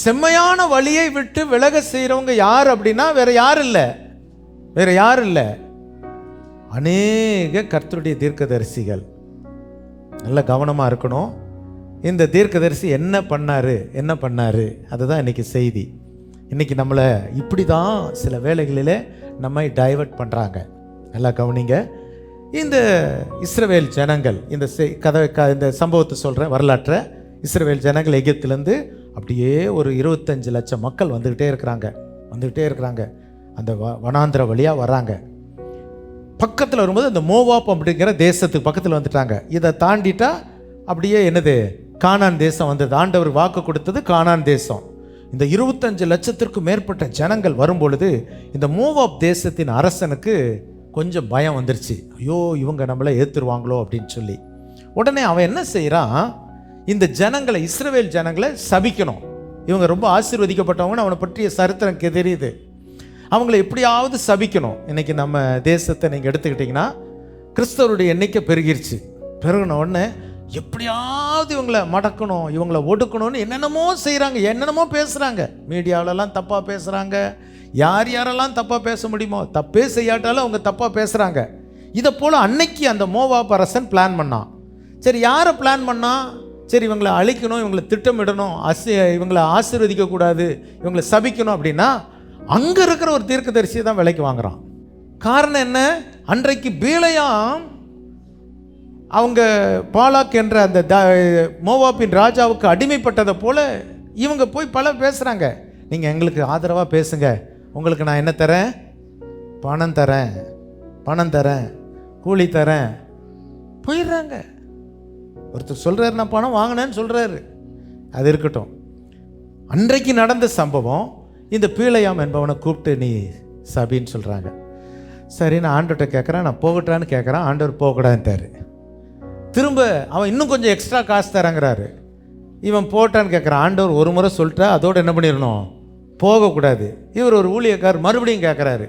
செம்மையான வழியை விட்டு விலக செய்யறவங்க யார் அப்படின்னா வேற யாரும் இல்லை, அநேக கர்த்தருடைய தீர்க்கதரிசிகள். நல்ல கவனமா இருக்கணும். இந்த தீர்க்கதரிசி என்ன பண்ணாரு அதுதான் இன்னைக்கு செய்தி. இன்னைக்கு நம்மளை இப்படி தான் சில வேளைகளில் நம்மை டைவர்ட் பண்ணுறாங்க. நல்லா கவனிங்க. இந்த இஸ்ரவேல் ஜனங்கள் இந்த சம்பவத்தை சொல்கிறேன், வரலாற்றை. இஸ்ரவேல் ஜனங்கள் எகிப்திலேருந்து அப்படியே ஒரு 25 லட்சம் மக்கள் வந்துக்கிட்டே இருக்கிறாங்க. அந்த வனாந்திர வழியாக வராங்க. பக்கத்தில் வரும்போது அந்த மோவாப் அப்படிங்கிற தேசத்துக்கு பக்கத்தில் வந்துட்டாங்க. இதை தாண்டிட்டா அப்படியே என்னது, கானான் தேசம் வந்தது. ஆண்டவர் வாக்கு கொடுத்தது கானான் தேசம். இந்த 25 லட்சத்திற்கும் மேற்பட்ட ஜனங்கள் வரும்பொழுது இந்த மோவாப் தேசத்தின் அரசனுக்கு கொஞ்சம் பயம் வந்துருச்சு. ஐயோ, இவங்க நம்மளை ஏற்றுருவாங்களோ அப்படின்னு சொல்லி. உடனே அவன் என்ன செய்கிறான், இந்த ஜனங்களை, இஸ்ரவேல் ஜனங்களை சபிக்கணும். இவங்க ரொம்ப ஆசீர்வதிக்கப்பட்டவங்கன்னு அவனை பற்றிய சரித்திரம் தெரியுது. அவங்கள எப்படியாவது சபிக்கணும். இன்னைக்கு நம்ம தேசத்தை நீங்கள் எடுத்துக்கிட்டிங்கன்னா கிறிஸ்தவருடைய எண்ணிக்கை பெருகின உடனே எப்படியாவது இவங்களை மடக்கணும், இவங்களை ஒடுக்கணும்னு என்னென்னமோ செய்கிறாங்க, என்னென்னமோ பேசுகிறாங்க. மீடியாவிலலாம் தப்பாக பேசுகிறாங்க. யாரெல்லாம் தப்பாக பேச முடியுமோ, தப்பே செய்யாட்டாலும் அவங்க தப்பாக பேசுகிறாங்க. இதை போல் அன்னைக்கு அந்த மோவாப் அரசன் பிளான் பண்ணான். சரி, யாரை பிளான் பண்ணான்? சரி, இவங்களை அழிக்கணும், இவங்களை திட்டமிடணும், இவங்களை ஆசீர்வதிக்கக்கூடாது, இவங்களை சபிக்கணும் அப்படின்னா அங்கே இருக்கிற ஒரு தீர்க்கதரிசியை தான் விலைக்கு வாங்குறான். காரணம் என்ன? அன்றைக்கு பீலையாம் அவங்க பாலாக் என்ற அந்த மோவாப்பின் ராஜாவுக்கு அடிமைப்பட்டதை போல இவங்க போய் பல பேசுகிறாங்க. நீங்கள் எங்களுக்கு ஆதரவாக பேசுங்க, உங்களுக்கு நான் என்ன தரேன், பணம் தரேன், கூலி தரேன். போயிடுறாங்க. ஒருத்தர் சொல்கிறாரு, நான் பணம் வாங்கினேன்னு சொல்கிறாரு. அது இருக்கட்டும். அன்றைக்கு நடந்த சம்பவம். இந்த பீலையாம் என்பவனை கூப்பிட்டு நீ சபின்னு சொல்கிறாங்க. சரி, நான் ஆண்டவர்கிட்ட கேட்குறேன், நான் போகட்டான்னு கேட்குறான். ஆண்டவர் போகக்கூடாதுன்ட்டாரு. திரும்ப அவன் இன்னும் கொஞ்சம் எக்ஸ்ட்ரா காசு தரங்கிறாரு. இவன் போட்டான்னு கேட்குறான். ஆண்டவர் ஒரு முறை சொல்லிட்டா அதோடு என்ன பண்ணிடணும், போகக்கூடாது. இவர் ஒரு ஊழியக்கார் மறுபடியும் கேட்குறாரு,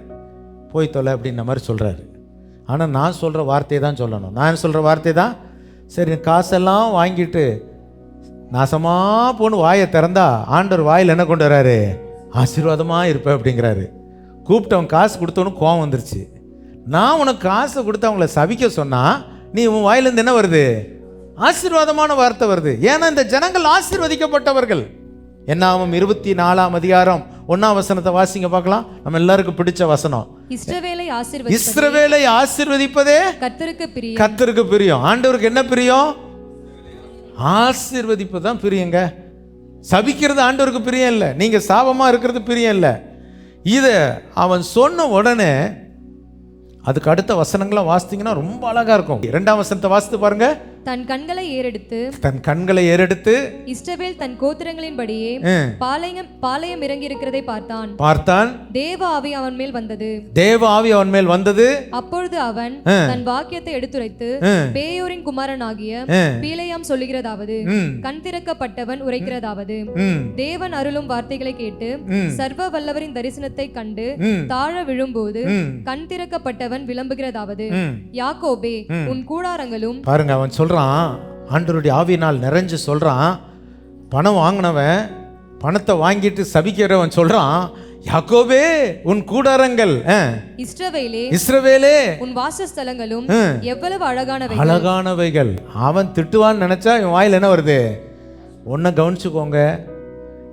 போய் தொலை அப்படின்ற மாதிரி சொல்கிறாரு. ஆனால் நான் சொல்கிற வார்த்தையை தான் சொல்லணும், நான் சொல்கிற வார்த்தை தான். சரி, காசெல்லாம் வாங்கிட்டு நாசமாக போன்னு வாயை திறந்தா ஆண்டவர் வாயில் என்ன கொண்டு வராரு, ஆசீர்வாதமாக இருப்பேன் அப்படிங்கிறாரு. கூப்பிட்டவன் காசு கொடுத்தவனுக்கு கோவம் வந்துருச்சு. நான் உனக்கு காசை கொடுத்து அவங்கள சபிக்க சொன்னால் நீ உன் வாயிலேருந்து என்ன வருது, ஆசீர்வாதமான வார்த்தை வருது. ஏன்னா இந்த ஜனங்கள் ஆசீர்வதிக்கப்பட்டவர்கள். என்னாகும் 24ஆம் அதிகாரம் 1ஆம் வசனத்தை வாசிங்க பார்க்கலாம். நம்ம எல்லாருக்கும் பிடிச்ச வசனம். இஸ்ரவேலை ஆசீர்வதிப்பதே கர்த்தருக்கு பிரியம். ஆண்டவருக்கு என்ன பிரியம்? ஆசீர்வதிப்பு தான் பிரியங்க. சபிக்கிறது ஆண்டவருக்கு பிரியம் இல்லை. நீங்க சாபமா இருக்கிறது பிரியம் இல்லை. இதை அவன் சொன்ன உடனே அதுக்கு அடுத்த வசனங்களை வாசித்தீங்கன்னா ரொம்ப அழகா இருக்கும். 2ஆம் வசனத்தை வாசித்து பாருங்க. தன் கண்களை ஏறெடுத்து இஸ்ரவேல் தன் கோத்திரங்களின்படியே பாளையம் இறங்கி இருக்கிறதை பார்த்தான். தேவ ஆவி அவன் மேல் வந்தது. அப்பொழுது அவன் தன் வாக்கியத்தை எடுத்துரைத்து பேயோரின் குமாரனாகிய பீலையாம் சொல்லுகிறதாவது, கண் திறக்கப்பட்டவன் உரைக்கிறதாவது, தேவன் அருளும் வார்த்தைகளை கேட்டு சர்வ வல்லவரின் தரிசனத்தை கண்டு தாழ விழும்போது கண் திறக்கப்பட்டவன் விளம்புகிறதாவது, யாக்கோபே உன் கூடாரங்களும். பாருங்க, அவன் சொல்றான், ஆண்டவருடைய ஆவியினால் நிறைஞ்சு சொல்றான். பணம் வாங்கினவன் பணத்தை வாங்கிட்டு சபிக்கிறவன் சொல்றான், யாக்கோபே உன் கூடாரங்கள், இஸ்ரவேலே உன் வாசஸ்தலங்களும் எவ்வளவு அழகானவைகள். அவன் திட்டுவான்னு நினைச்சா இவன் வாயில் என்ன வருது? ஒன்ன கவனிச்சுக்கோங்க.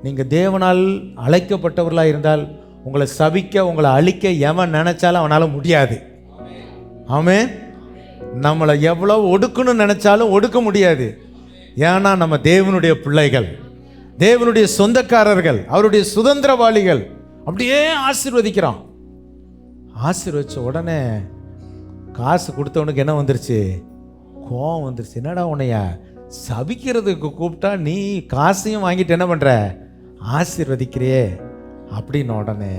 நீங்க தேவனால் அழைக்கப்பட்டவர்களாக இருந்தால் உங்களை சபிக்க, உங்களை அழிக்க எவன் நினைச்சாலும் அவனால முடியாது. ஆமென். நம்மளை எவ்வளவு ஒடுக்கணும்னு நினைச்சாலும் ஒடுக்க முடியாது. ஏன்னா நம்ம தேவனுடைய பிள்ளைகள், தேவனுடைய சொந்தக்காரர்கள், அவருடைய சுதந்திரவாளிகள். அப்படியே ஆசீர்வதிக்கிறான். ஆசீர்வதிச்ச உடனே காசு கொடுத்தவனுக்கு என்ன வந்துருச்சு? கோவம் வந்துருச்சு. என்னடா உன்னைய சபிக்கிறதுக்கு கூப்பிட்டா நீ காசையும் வாங்கிட்டு என்ன பண்ற, ஆசீர்வதிக்கிறியே அப்படின்னு. உடனே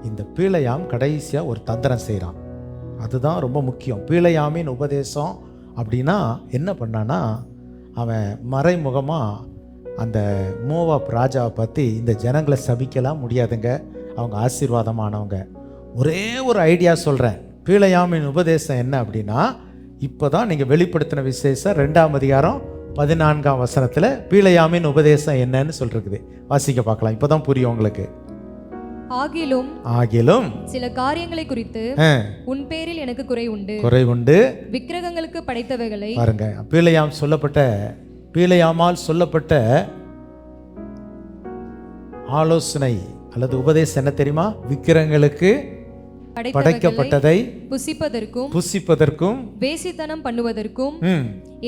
இந்த பீலையாம் கடைசியாக ஒரு தந்திரம் செய்கிறான். அதுதான் ரொம்ப முக்கியம். பீலையாமின் உபதேசம் அப்படின்னா என்ன பண்ணான்னா, அவன் மறைமுகமாக அந்த மோவாப் ராஜாவை பற்றி இந்த ஜனங்களை சபிக்கலாம் முடியாதுங்க, அவங்க ஆசீர்வாதமானவங்க. ஒரே ஒரு ஐடியா சொல்கிறேன். பீலையாமின் உபதேசம் என்ன அப்படின்னா, இப்போ தான் நீங்கள் வெளிப்படுத்தின விசேஷம் 2ஆம் அதிகாரம் 14ஆம் வசனத்தில் பீலையாமின் உபதேசம் என்னன்னு சொல்லிருக்குது. வாசிக்க பார்க்கலாம், இப்போ தான் புரியும் உங்களுக்கு. ஆகிலும் சில காரியங்களை குறித்து உன் பேரில் எனக்கு குறை உண்டு. விக்கிரகங்களுக்கு படைத்தவைகளை பாருங்க, பீலையாமால் சொல்லப்பட்ட ஆலோசனை அல்லது உபதேசம் என்ன தெரியுமா? விக்கிரகங்களுக்கு படைக்கப்பட்டதை புசிப்பதற்கும் வேசித்தனம் பண்ணுவதற்கும்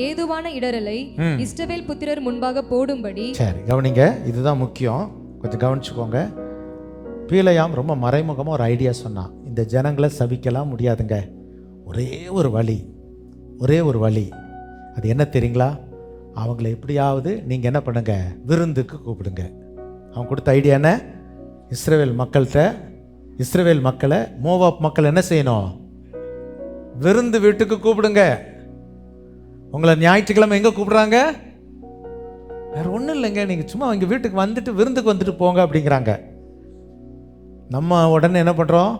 ஏதுவான இடரலை இஸ்ரவேல் புத்திரர் முன்பாக போடும்படி. சரி, கவனிங்க, இதுதான் முக்கியம், கொஞ்சம் கவனிச்சுக்கோங்க. பீலையாம் ரொம்ப மறைமுகமாக ஒரு ஐடியா சொன்னான். இந்த ஜனங்களை சபிக்கலாம் முடியாதுங்க, ஒரே ஒரு வழி. அது என்ன தெரியுங்களா? அவங்கள எப்படியாவது நீங்கள் என்ன பண்ணுங்க, விருந்துக்கு கூப்பிடுங்க. அவன் கொடுத்த ஐடியா என்ன? இஸ்ரவேல் மக்களை மோவாப் மக்கள் என்ன செய்யணும்? விருந்து வீட்டுக்கு கூப்பிடுங்க. உங்களை ஞாயிற்றுக்கிழமை எங்கே கூப்பிடுறாங்க? வேற ஒன்றும் இல்லைங்க, நீங்கள் சும்மா எங்கள் வீட்டுக்கு வந்துட்டு விருந்துக்கு வந்துட்டு போங்க அப்படிங்கிறாங்க. நம்ம உடனே என்ன பண்ணுறோம்?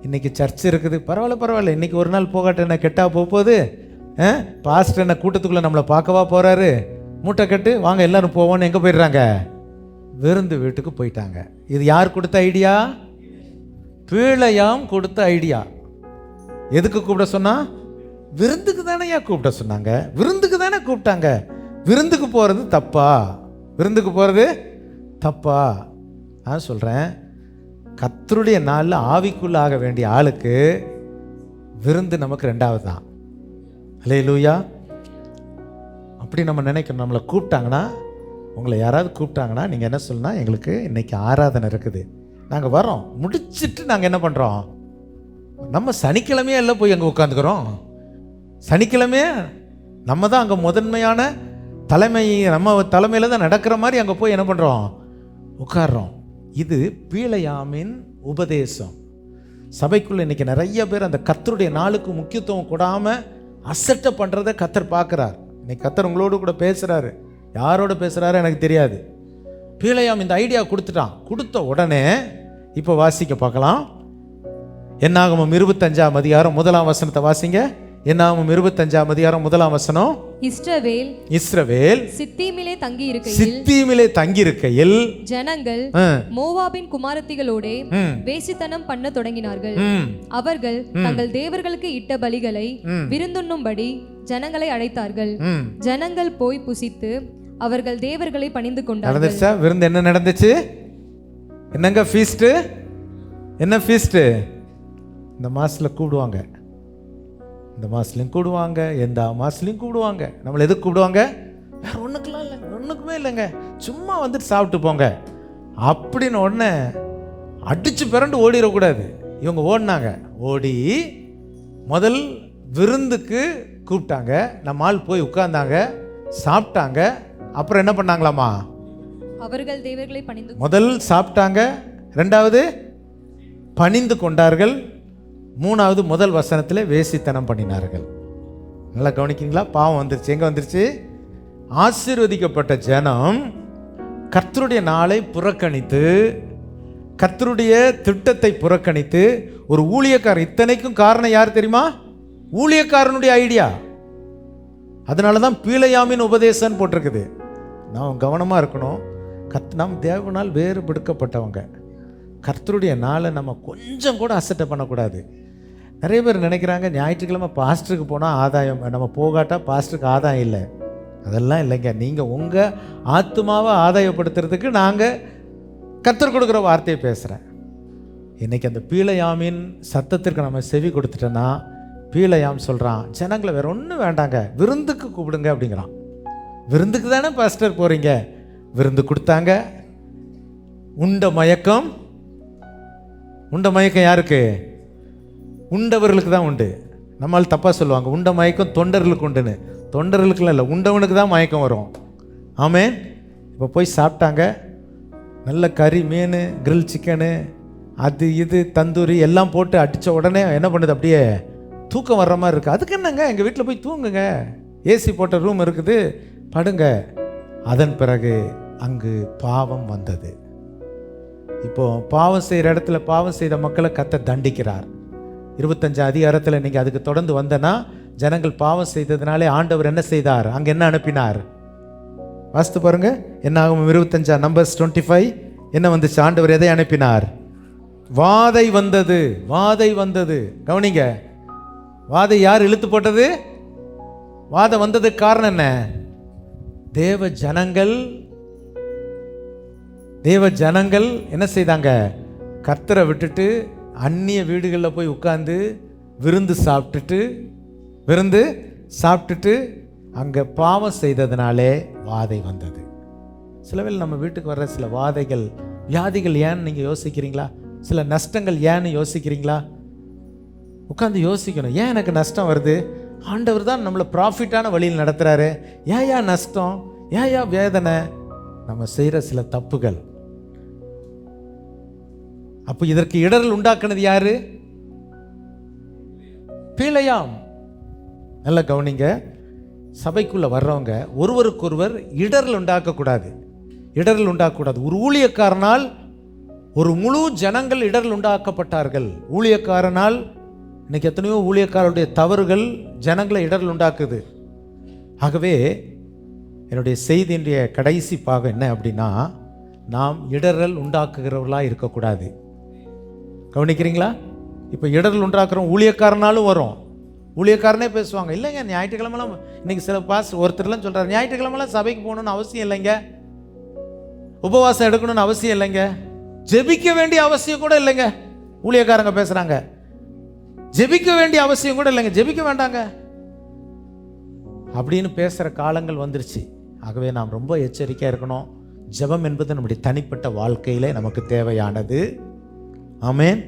இன்றைக்கி சர்ச் இருக்குது, பரவாயில்ல, இன்றைக்கி ஒரு நாள் போகாட்ட என்ன கெட்டா போகுது? பாஸ்டர் என்ன கூட்டத்துக்குள்ளே நம்மளை பார்க்கவா போகிறாரு? மூட்டை கட்டு வாங்க எல்லோரும் போவோன்னு எங்கே போயிடுறாங்க? விருந்து வீட்டுக்கு போயிட்டாங்க. இது யார் கொடுத்த ஐடியா? பீலையாம் கொடுத்த ஐடியா. எதுக்கு கூப்பிட சொன்னா? விருந்துக்கு தானே கூப்பிட சொன்னாங்க, விருந்துக்கு தானே கூப்பிட்டாங்க. விருந்துக்கு போகிறது தப்பா? நான் சொல்கிறேன், கர்த்தருடைய நாளில் ஆவிக்குள்ள ஆக வேண்டிய ஆளுக்கு விருந்து நமக்கு 2வது தான். அல்லேலூயா. அப்படி நம்ம நினைக்கணும். நம்மளை கூப்பிட்டாங்கன்னா, உங்களை யாராவது கூப்பிட்டாங்கன்னா நீங்கள் என்ன சொல்லணும்? எங்களுக்கு இன்னைக்கு ஆராதனை இருக்குது, நாங்கள் வரோம், முடிச்சுட்டு நாங்கள் என்ன பண்ணுறோம்? நம்ம சனிக்கிழமையே எல்லாம் போய் அங்கே உட்காந்துக்கிறோம். சனிக்கிழமையே நம்ம தான் அங்கே முதன்மையான தலைமை, நம்ம தலைமையில் தான் நடக்கிற மாதிரி அங்கே போய் என்ன பண்ணுறோம்? உட்கார்றோம். இது பீலையாமின் உபதேசம். சபைக்குள்ள இன்னைக்கு நிறைய பேர் அந்த கர்த்தருடைய நாளுக்கு முக்கியத்துவம் கொடாமல் அசட்டை பண்ணுறதை கர்த்தர் பார்க்குறார். இன்னைக்கு கர்த்தர் உங்களோடு கூட பேசுகிறாரு. யாரோட பேசுகிறாரு எனக்கு தெரியாது. பீலையாம் இந்த ஐடியா கொடுத்துட்டான். கொடுத்த உடனே இப்போ வாசிக்க பார்க்கலாம். என்னாகமம் 25ஆம் அதிகாரம் 1ஆம் வசனத்தை வாசிங்க. என்னாகமம் 25ஆம் அதிகாரம் 1ஆம் வசனம். இஸ்ரவேல் சித்தீமிலே தங்கி இருக்கையில் ஜனங்கள் மோவாபின் குமாரத்திகளோட வேசித்தனம் பண்ண தொடங்கினார்கள். அவர்கள் தங்கள் தேவர்களுக்கு இட்ட பலிகளை விருந்துண்ணும்படி ஜனங்களை அழைத்தார்கள். ஜனங்கள் போய் புசித்து அவர்கள் தேவர்களை பணிந்து கொண்டார்கள். விருந்து என்ன நடந்துச்சு? என்னங்க ஃபீஸ்ட்? என்ன ஃபீஸ்ட்? இந்த மாசத்துல கூடுவாங்க, இந்த மாசத்துலையும் கூடுவாங்க, எந்த மாசத்துலையும் கூடுவாங்க. நம்மளை எதுக்கு கூப்பிடுவாங்க? வேற ஒன்றுக்கெல்லாம் இல்லைங்க, ஒன்றுக்குமே இல்லைங்க, சும்மா வந்துட்டு சாப்பிட்டு போங்க அப்படின்னு. உடனே அடிச்சு பிறண்டு ஓடிடக்கூடாது. இவங்க ஓடினாங்க. ஓடி முதல் விருந்துக்கு கூப்பிட்டாங்க. நம்ம ஆள் போய் உட்கார்ந்தாங்க, சாப்பிட்டாங்க. அப்புறம் என்ன பண்ணாங்களாமா? அவர்கள் தேவர்களை பணிந்து, முதல் சாப்பிட்டாங்க, 2வது பணிந்து கொண்டார்கள், 3வது முதல் வசனத்தில் வேசித்தனம் பண்ணினார்கள். நல்லா கவனிக்கிறீங்களா? பாவம் வந்துருச்சு. எங்கே வந்துருச்சு? ஆசீர்வதிக்கப்பட்ட ஜனம் கர்த்தருடைய நாளை புறக்கணித்து, கர்த்தருடைய திட்டத்தை புறக்கணித்து, ஒரு ஊழியக்காரர், இத்தனைக்கும் காரணம் யார் தெரியுமா? ஊழியக்காரனுடைய ஐடியா. அதனால தான் பீலையாமின் உபதேசம் போட்டிருக்குது. நாம் கவனமாக இருக்கணும். நம் தேவனால் வேறுபடுத்தப்பட்டவங்க. கர்த்தருடைய நாளை நம்ம கொஞ்சம் கூட அசட்டை பண்ணக்கூடாது. நிறைய பேர் நினைக்கிறாங்க, ஞாயிற்றுக்கிழமை பாஸ்டருக்கு போனால் ஆதாயம், நம்ம போகாட்டா பாஸ்டருக்கு ஆதாயம் இல்லை. அதெல்லாம் இல்லைங்க. நீங்கள் உங்கள் ஆத்மாவை ஆதாயப்படுத்துறதுக்கு நாங்கள் கர்த்தர் கொடுக்குற வார்த்தையை பேசுகிறேன். இன்றைக்கி அந்த பீலையாமின் சத்தத்திற்கு நம்ம செவி கொடுத்துட்டோன்னா, பீலையாம் சொல்கிறான், ஜனங்களை வேற ஒன்றும் வேண்டாங்க, விருந்துக்கு கூப்பிடுங்க அப்படிங்கிறான். விருந்துக்கு தானே பாஸ்டர் போகிறீங்க? விருந்து கொடுத்தாங்க. உண்ட மயக்கம் யாருக்கு? உண்டவர்களுக்கு தான் உண்டு. நம்மளால் தப்பாக சொல்லுவாங்க, உண்ட மயக்கம் தொண்டர்களுக்கு உண்டுன்னு. தொண்டர்களுக்குலாம் இல்லை, உண்டவனுக்கு தான் மயக்கம் வரும். ஆமே. இப்போ போய் சாப்பிட்டாங்க. நல்ல கறி, மீன், கிரில் சிக்கனு, அது இது தந்தூரி எல்லாம் போட்டு அடித்த உடனே என்ன பண்ணுது? அப்படியே தூக்கம் வர்ற மாதிரி இருக்குது. அதுக்கு என்னங்க, எங்கள் வீட்டில் போய் தூங்குங்க, ஏசி போட்ட ரூம் இருக்குது, படுங்க. அதன் பிறகு அங்கு பாவம் வந்தது. இப்போ பாவம் செய்கிற இடத்துல பாவம் செய்த மக்களை கர்த்தர் தண்டிக்கிறார். 25 அதிகாரத்தில் நீங்கள் அதுக்கு தொடர்ந்து வந்தனா, ஜனங்கள் பாவம் செய்ததுனாலே ஆண்டவர் என்ன செய்தார்? அங்கே என்ன அனுப்பினார்? வாசித்து பாருங்க. என்ன ஆகும்? 25 நம்பர்ஸ் 25 என்ன வந்துச்சு? ஆண்டவர் எதை அனுப்பினார்? வாதை வந்தது. வாதை வந்தது. கவனிங்க, வாதை யார் இழுத்து போட்டது? வாதை வந்ததுக்கு காரணம் என்ன? தேவ ஜனங்கள் என்ன செய்தாங்க? கர்த்தரை விட்டுட்டு அந்நிய வீடுகளில் போய் உட்கார்ந்து விருந்து சாப்பிட்டுட்டு அங்கே பாவம் செய்ததுனாலே வாதை வந்தது. சில வேளை நம்ம வீட்டுக்கு வர்ற சில வாதைகள், வியாதிகள் ஏன்னு நீங்கள் யோசிக்கிறீங்களா? சில நஷ்டங்கள் ஏன்னு யோசிக்கிறீங்களா? உட்காந்து யோசிக்கணும். ஏன் எனக்கு நஷ்டம் வருது? ஆண்டவர் தான் நம்மளை ப்ராஃபிட்டான வழியில் நடத்துகிறாரு. ஏன் நஷ்டம்? ஏன் வேதனை? நம்ம செய்கிற சில தப்புகள். அப்போ இதற்கு இடரல் உண்டாக்குனது யாரு? பிழையாம். நல்ல கவனிங்க, சபைக்குள்ள வர்றவங்க ஒருவருக்கொருவர் இடரல் உண்டாக்கக்கூடாது. ஒரு ஊழியக்காரனால் ஒரு முழு ஜனங்கள் இடரல் உண்டாக்கப்பட்டார்கள். ஊழியக்காரனால் இன்னைக்கு எத்தனையோ ஊழியக்காரருடைய தவறுகள் ஜனங்களை இடரல் உண்டாக்குது. ஆகவே என்னுடைய செய்தியினுடைய கடைசி பாகம் என்ன அப்படின்னா, நாம் இடரல் உண்டாக்குகிறவர்களாக இருக்கக்கூடாது. கவனிக்கிறீங்களா? இப்போ இடரல் உண்டாக்குறோம் ஊழியக்காரனாலும் வரும். ஊழியக்காரனே பேசுவாங்க, இல்லைங்க ஞாயிற்றுக்கிழமெல்லாம் இன்னைக்கு சில ஒருத்தர்லாம் சொல்கிறார், ஞாயிற்றுக்கிழமெல்லாம் சபைக்கு போகணுன்னு அவசியம் இல்லைங்க, உபவாசம் எடுக்கணும்னு அவசியம் இல்லைங்க, ஜெபிக்க வேண்டிய அவசியம் கூட இல்லைங்க. ஊழியக்காரங்க பேசுகிறாங்க, ஜெபிக்க வேண்டிய அவசியம் கூட இல்லைங்க, ஜெபிக்க வேண்டாங்க அப்படின்னு பேசுகிற காலங்கள் வந்துருச்சு. ஆகவே நாம் ரொம்ப எச்சரிக்கையாக இருக்கணும். ஜெபம் என்பது நம்முடைய தனிப்பட்ட வாழ்க்கையிலே நமக்கு தேவையானது. ஆமென்.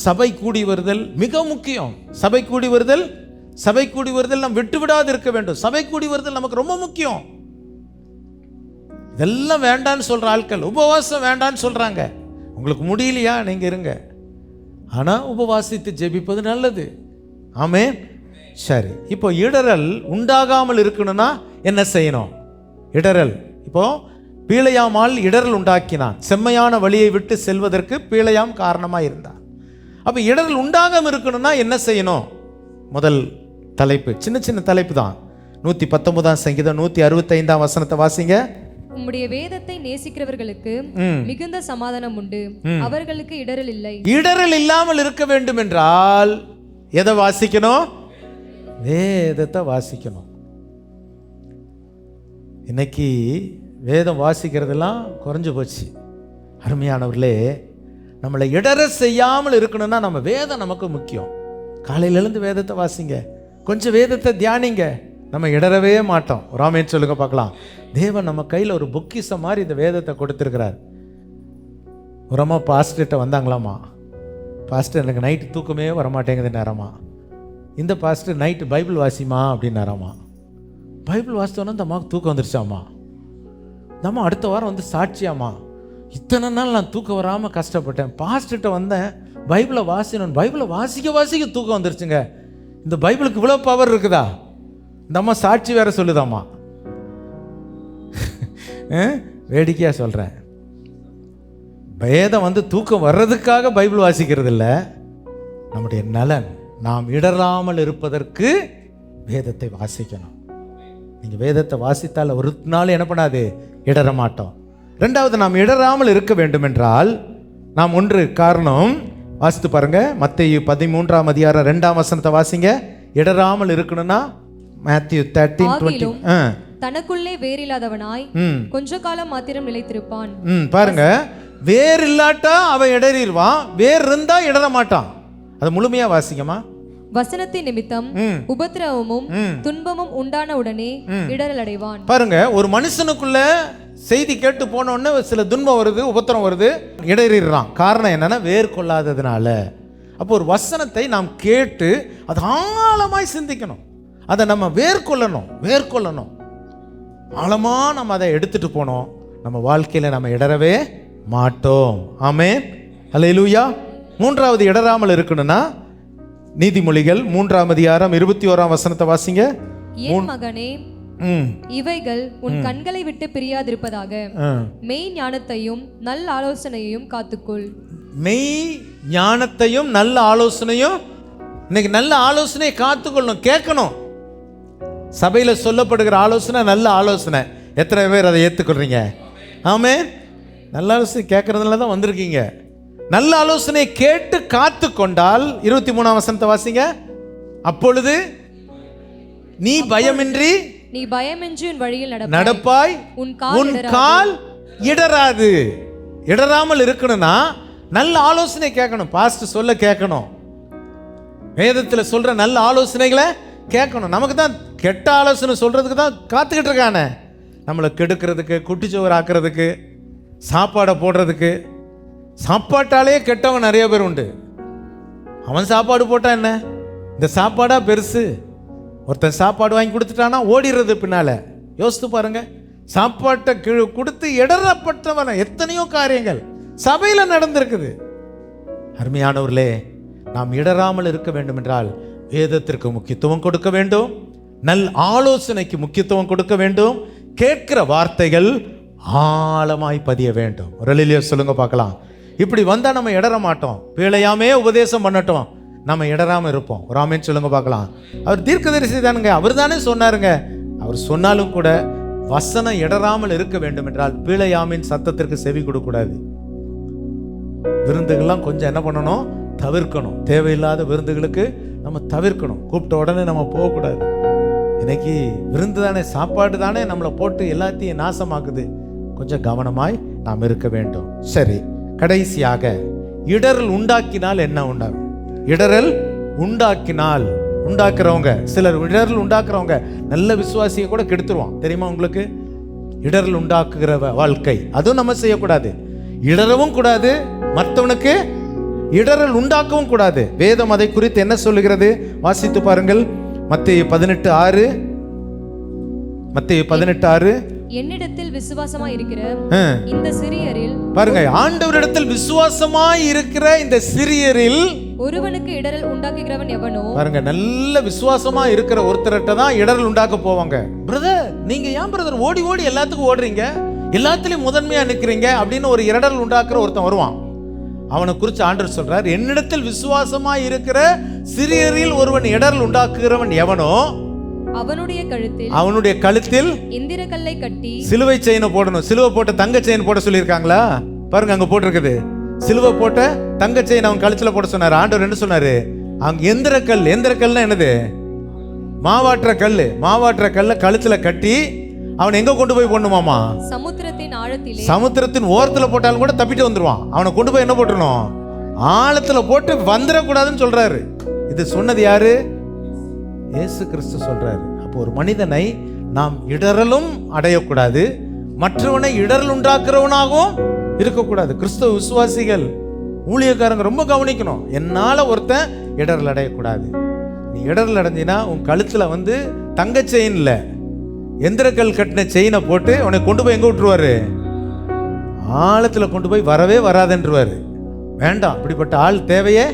சபை கூடி வருதல் மிக முக்கியம். சபை கூடி வருதல் நாம் விட்டு விடாது இருக்க வேண்டும். சபை கூடி வருதல் நமக்கு ரொம்ப முக்கியம். இதெல்லாம் வேண்டான்னு சொல்ற ஆட்கள் உபவாசம் வேண்டான்னு சொல்றாங்க. உங்களுக்கு முடியலையா நீங்க இருங்க, ஆனா உபவாசித்து ஜெபிப்பது நல்லது. ஆமென். சரி, இப்போ இடரல் உண்டாகாமல் இருக்கணும்னா என்ன செய்யணும்? இடரல், இப்போ பீழையாமால் இடரல் உண்டாக்கினான். செம்மையான வழியை விட்டு செல்வதற்கு பீழையாம் காரணமாக இருந்தான். அப்போ இடரல் உண்டாகாமல் இருக்கணும்னா என்ன செய்யணும்? முதல் தலைப்பு, சின்ன தலைப்பு தான். 119 சங்கீதம் 165 வசனத்தை வாசிங்க. உம்முடைய வேதத்தை நேசிக்கிறவர்களுக்கு மிகுந்த சமாதானம் உண்டு, அவர்களுக்கு இடரல் இல்லை. இடரல் இல்லாமல் இருக்க வேண்டும் என்றால் எதை வாசிக்கணும்? வேதத்தை வாசிக்கணும். இன்னைக்கு வேதம் வாசிக்கிறதெல்லாம் குறைஞ்சு போச்சு. அருமையானவர்களே, நம்மளை இடர செய்யாமல் இருக்கணும்னா நம்ம வேதம் நமக்கு முக்கியம். காலையிலேருந்து வேதத்தை வாசிங்க, கொஞ்சம் வேதத்தை தியானிங்க, நம்ம இடரவே மாட்டோம். ராமேன் சொல்லுங்க பார்க்கலாம். தேவன் நம்ம கையில் ஒரு பொக்கிஷம் மாதிரி இந்த வேதத்தை கொடுத்துருக்கிறார். ஒரு அம்மா பாஸ்டர்கிட்ட வந்தாங்களாம்மா, பாஸ்டர் எனக்கு நைட்டு தூக்கமே வரமாட்டேங்குது நேரமா, இந்த பாஸ்டர் நைட்டு பைபிள் வாசிமா அப்படின்னாராம்மா. பைபிள் வாசித்தோன்னா இந்த அம்மாவுக்கு தூக்கம் வந்துருச்சாம்மா. இந்த அம்மா அடுத்த வாரம் வந்து சாட்சியாம்மா, இத்தனை நாள் நான் தூக்கம் வராமல் கஷ்டப்பட்டேன், பாஸ்டர்கிட்ட வந்தேன், பைபிளை வாசிக்கணும், பைபிளை வாசிக்க தூக்கம் வந்துருச்சுங்க. இந்த பைபிளுக்கு இவ்வளோ பவர் இருக்குதா? இந்த அம்மா சாட்சி வேற சொல்லுதாம்மா. வேடிக்கையாக சொல்கிறேன், வேதம் வந்து தூக்கம் வர்றதுக்காக பைபிள் வாசிக்கிறது இல்லை, நம்முடைய நலன், நாம் இடராமல் இருப்பதற்கு வேதத்தை வாசிக்கணும். நீங்கள் வேதத்தை வாசித்தால் ஒரு நாள் என்ன பண்ணாது? இடர மாட்டோம். ரெண்டாவது, நாம் இடராமல் இருக்க வேண்டும் என்றால் நாம் ஒன்று காரணம் வாசித்து பாருங்க. மத்தேயு 13 அதிகாரம் 2 வசனத்தை வாசிங்க. இடராமல் இருக்கணும்னா மேத்யூ 13:20. தனக்குள்ளே வேறில்லாதவனாய் கொஞ்ச காலம் மாத்திரம் நிலைத்திருப்பான். பாருங்க, வேர் இல்லாட்டா அவன் இடறிடுவான், வேர் இருந்தா இடர மாட்டான். அதை முழுமையா வாசிக்கமா. வசனத்தின் நிமித்தம் உபத்திரவமும் துன்பமும் உண்டான உடனே இடரல் அடைவான். பாருங்க, ஒரு மனுஷனுக்குள்ள செய்தி கேட்டு போன உடனே சில துன்பம் வருது, உபத்திரம் வருது, இடறிடுறான். காரணம் என்னன்னா வேர் கொள்ளாததுனால. அப்போ ஒரு வசனத்தை நாம் கேட்டு அது ஆழமாய் சிந்திக்கணும், அதை நம்ம வேர்கொள்ளணும், ஆழமா நம்ம அதை எடுத்துட்டு போனோம், நம்ம வாழ்க்கையில நம்ம இடரவே மாட்டோம். ஆமென், அல்லேலூயா. மூன்றாவது, இடராமல் இருக்கணும்னா நீதிமொழிகள் 3 அதிகாரம் 21 வசனத்தை வாசிங்க. என் மகனே, இவைகள் உன் கண்களை விட்டு பிரியாதிருப்பதாக. மெய் ஞானத்தையும் நல்ல ஆலோசனையையும் காத்துக்கொள். மெய் ஞானத்தையும் நல்ல ஆலோசனையும். இன்னைக்கு நல்ல ஆலோசனையை காத்துக்கொள்ளணும், கேட்கணும். சபையில சொல்லப்படுகிற ஆலோசனை நல்ல ஆலோசனை. எத்தனை பேர் அதை ஏற்றுக்கொள்றீங்க? ஆமே. நல்ல ஆலோசனை கேட்கறதுல தான் வந்திருக்கீங்க. நல்ல ஆலோசனையை கேட்டு காத்து கொண்டால் 23ஆம் வசனத்தை வாசிங்க. அப்பொழுது நீ பயமின்றி உன் வழியில் நடப்பாய், உன் கால் இடராது. இடராமல் இருக்கணும்னா நல்ல ஆலோசனை கேட்கணும். பாஸ்டர் சொல்ல கேட்கணும். வேதத்தில் சொல்ற நல்ல ஆலோசனைகளை கேட்கணும். நமக்கு தான் கெட்ட ஆலோசனை சொல்றதுக்கு தான் காத்துக்கிட்டு இருக்கானே. நம்மளை கெடுக்கிறதுக்கு, குட்டிச்சோறு ஆக்குறதுக்கு, சாப்பாடை போடுறதுக்கு. சாப்பாட்டாலே கெட்டவங்க நிறைய பேர் உண்டு. அவன் சாப்பாடு போட்டா என்ன, இந்த சாப்பாடா பெருசு. ஒருத்தன் சாப்பாடு வாங்கி கொடுத்துட்டானா ஓடிடுறது பின்னால. யோசித்து பாருங்க. சாப்பாட்டை கொடுத்து இடரப்பட்டவன எத்தனையோ காரியங்கள் சபையில நடந்திருக்குது. அருமையானவர்களே, நாம் இடராமல் இருக்க வேண்டும் என்றால் வேதத்திற்கு முக்கியத்துவம் கொடுக்க வேண்டும், நல் ஆலோசனைக்கு முக்கியத்துவம் கொடுக்க வேண்டும், கேட்கிற வார்த்தைகள் ஆழமாய் பதிய வேண்டும். ஒரு அல்லேலூயா சொல்லுங்க பார்க்கலாம். இப்படி வந்தா நம்ம இடற மாட்டோம். பிழையாமே உபதேசம் பண்ணட்டும், நம்ம இடராம இருப்போம். ஒரு ஆமென் சொல்லுங்க பார்க்கலாம். அவர் தீர்க்கதரிசி தானுங்க, அவர் தானே சொன்னாருங்க. அவர் சொன்னாலும் கூட வசனம் இடராமல் இருக்க வேண்டும் என்றால் பிழையாமின் சத்தத்திற்கு செவி கொடுக்கூடாது. விருந்துகள்லாம் கொஞ்சம் என்ன பண்ணணும், தவிர்க்கணும். தேவையில்லாத விருந்துகளுக்கு நம்ம தவிர்க்கணும். கூப்பிட்ட உடனே நம்ம போகக்கூடாது. இன்னைக்கு விருந்து தானே, சாப்பாடு தானே நம்மளை போட்டு எல்லாத்தையும் நாசமாக்குது. கொஞ்சம் கவனமாய் நாம் இருக்க வேண்டும். சரி, கடைசியாக இடரல் உண்டாக்கினால் என்ன உண்டாகும்? இடரல் உண்டாக்கினால், உண்டாக்குறவங்க சிலர் இடரல் உண்டாக்குறவங்க நல்ல விசுவாசியை கூட கெடுத்துருவான். தெரியுமா உங்களுக்கு? இடரல் உண்டாக்குகிற வாழ்க்கை அதுவும் நம்ம செய்யக்கூடாது. இடரவும் கூடாது, மற்றவனுக்கு இடரல் உண்டாக்கவும் கூடாது. வேதம் அதை குறித்து என்ன சொல்லுகிறது? வாசித்து பாருங்கள். மத்தேயு 18:6. மத்தேயு 18:6. என்னிடத்தில் விசுவாசமாய் இருக்கிற இந்த சிறியரில், பாருங்க, ஆண்டவரிடத்தில் விசுவாசமாய் இருக்கிற இந்த சிறியரில் ஒருவனுக்கு இடரல் உண்டாக்குகிறவன் எவனோ. பாருங்க, நல்ல விசுவாசமா இருக்கிற ஒருத்தர்கிட்ட தான் இடரல் உண்டாக்க போவாங்க. பிரதர், நீங்க ஏன் பிரதர் ஓடி ஓடி எல்லாத்துக்கும் ஓடுறீங்க, எல்லாத்துலயும் முதன்மையா நிக்கிறீங்க அப்படின்னு ஒரு இடரல் உண்டாக்குற ஒருத்தன் வருவான். அவனை குறித்து ஆண்டவர் சொல்றார், என்னிடத்தில் விசுவாசமா இருக்கிற சிறியரில் ஒருவன் இடரல் உண்டாக்குகிறவன் எவனோ அவனுடைய கழுத்தில் இந்திர கல்லை கட்டி சிலுவை செயினை போடணும். சிலுவை போட்ட தங்க செயின் போட சொல்லியிருக்காங்களா? பாருங்க, அங்க போட்டிருக்குது. சிலுவை போட்ட தங்க செயின் அவன் கழுத்துல போட சொன்னார். ஆண்டவர் என்ன சொன்னாரு? அங்க எந்திர கல்னா என்னது? மாவாற்ற கல். மாவாற்ற கல்ல கழுத்துல கட்டி அவன் எங்க கொண்டு போய் போடணுமாமா? சமுத்திரத்தின் ஆழத்திலே. சமுத்திரத்தின் ஓரத்துல போட்டாலும் கூட தப்பிட்டு வந்துருவான். அவனை கொண்டு போய் என்ன போட்டணும்? ஆழத்துல போட்டு வந்துடக்கூடாதுன்னு சொல்றாரு. இது சொன்னது யாரு? இயேசு கிறிஸ்து சொல்றாரு. அப்போ ஒரு மனிதனை நாம் இடரலும் அடையக்கூடாது, மற்றவனை இடரல் உண்டாக்குறவனாகவும் இருக்கக்கூடாது. கிறிஸ்தவ விசுவாசிகள், ஊழியக்காரங்க ரொம்ப கவனிக்கணும். என்னால ஒருத்தன் இடரல் அடையக்கூடாது. நீ இடரல் அடைஞ்சினா உன் கழுத்துல தங்க செயின் இல்ல, எந்திரக்கல் கட்டின செயினை போட்டு உன்னை கொண்டு போய் எங்க விட்டுருவாரு? ஆழத்துல கொண்டு போய் வரவே வராதுன்றுவாரு. வேண்டாம், அப்படிப்பட்ட ஆள் தேவையே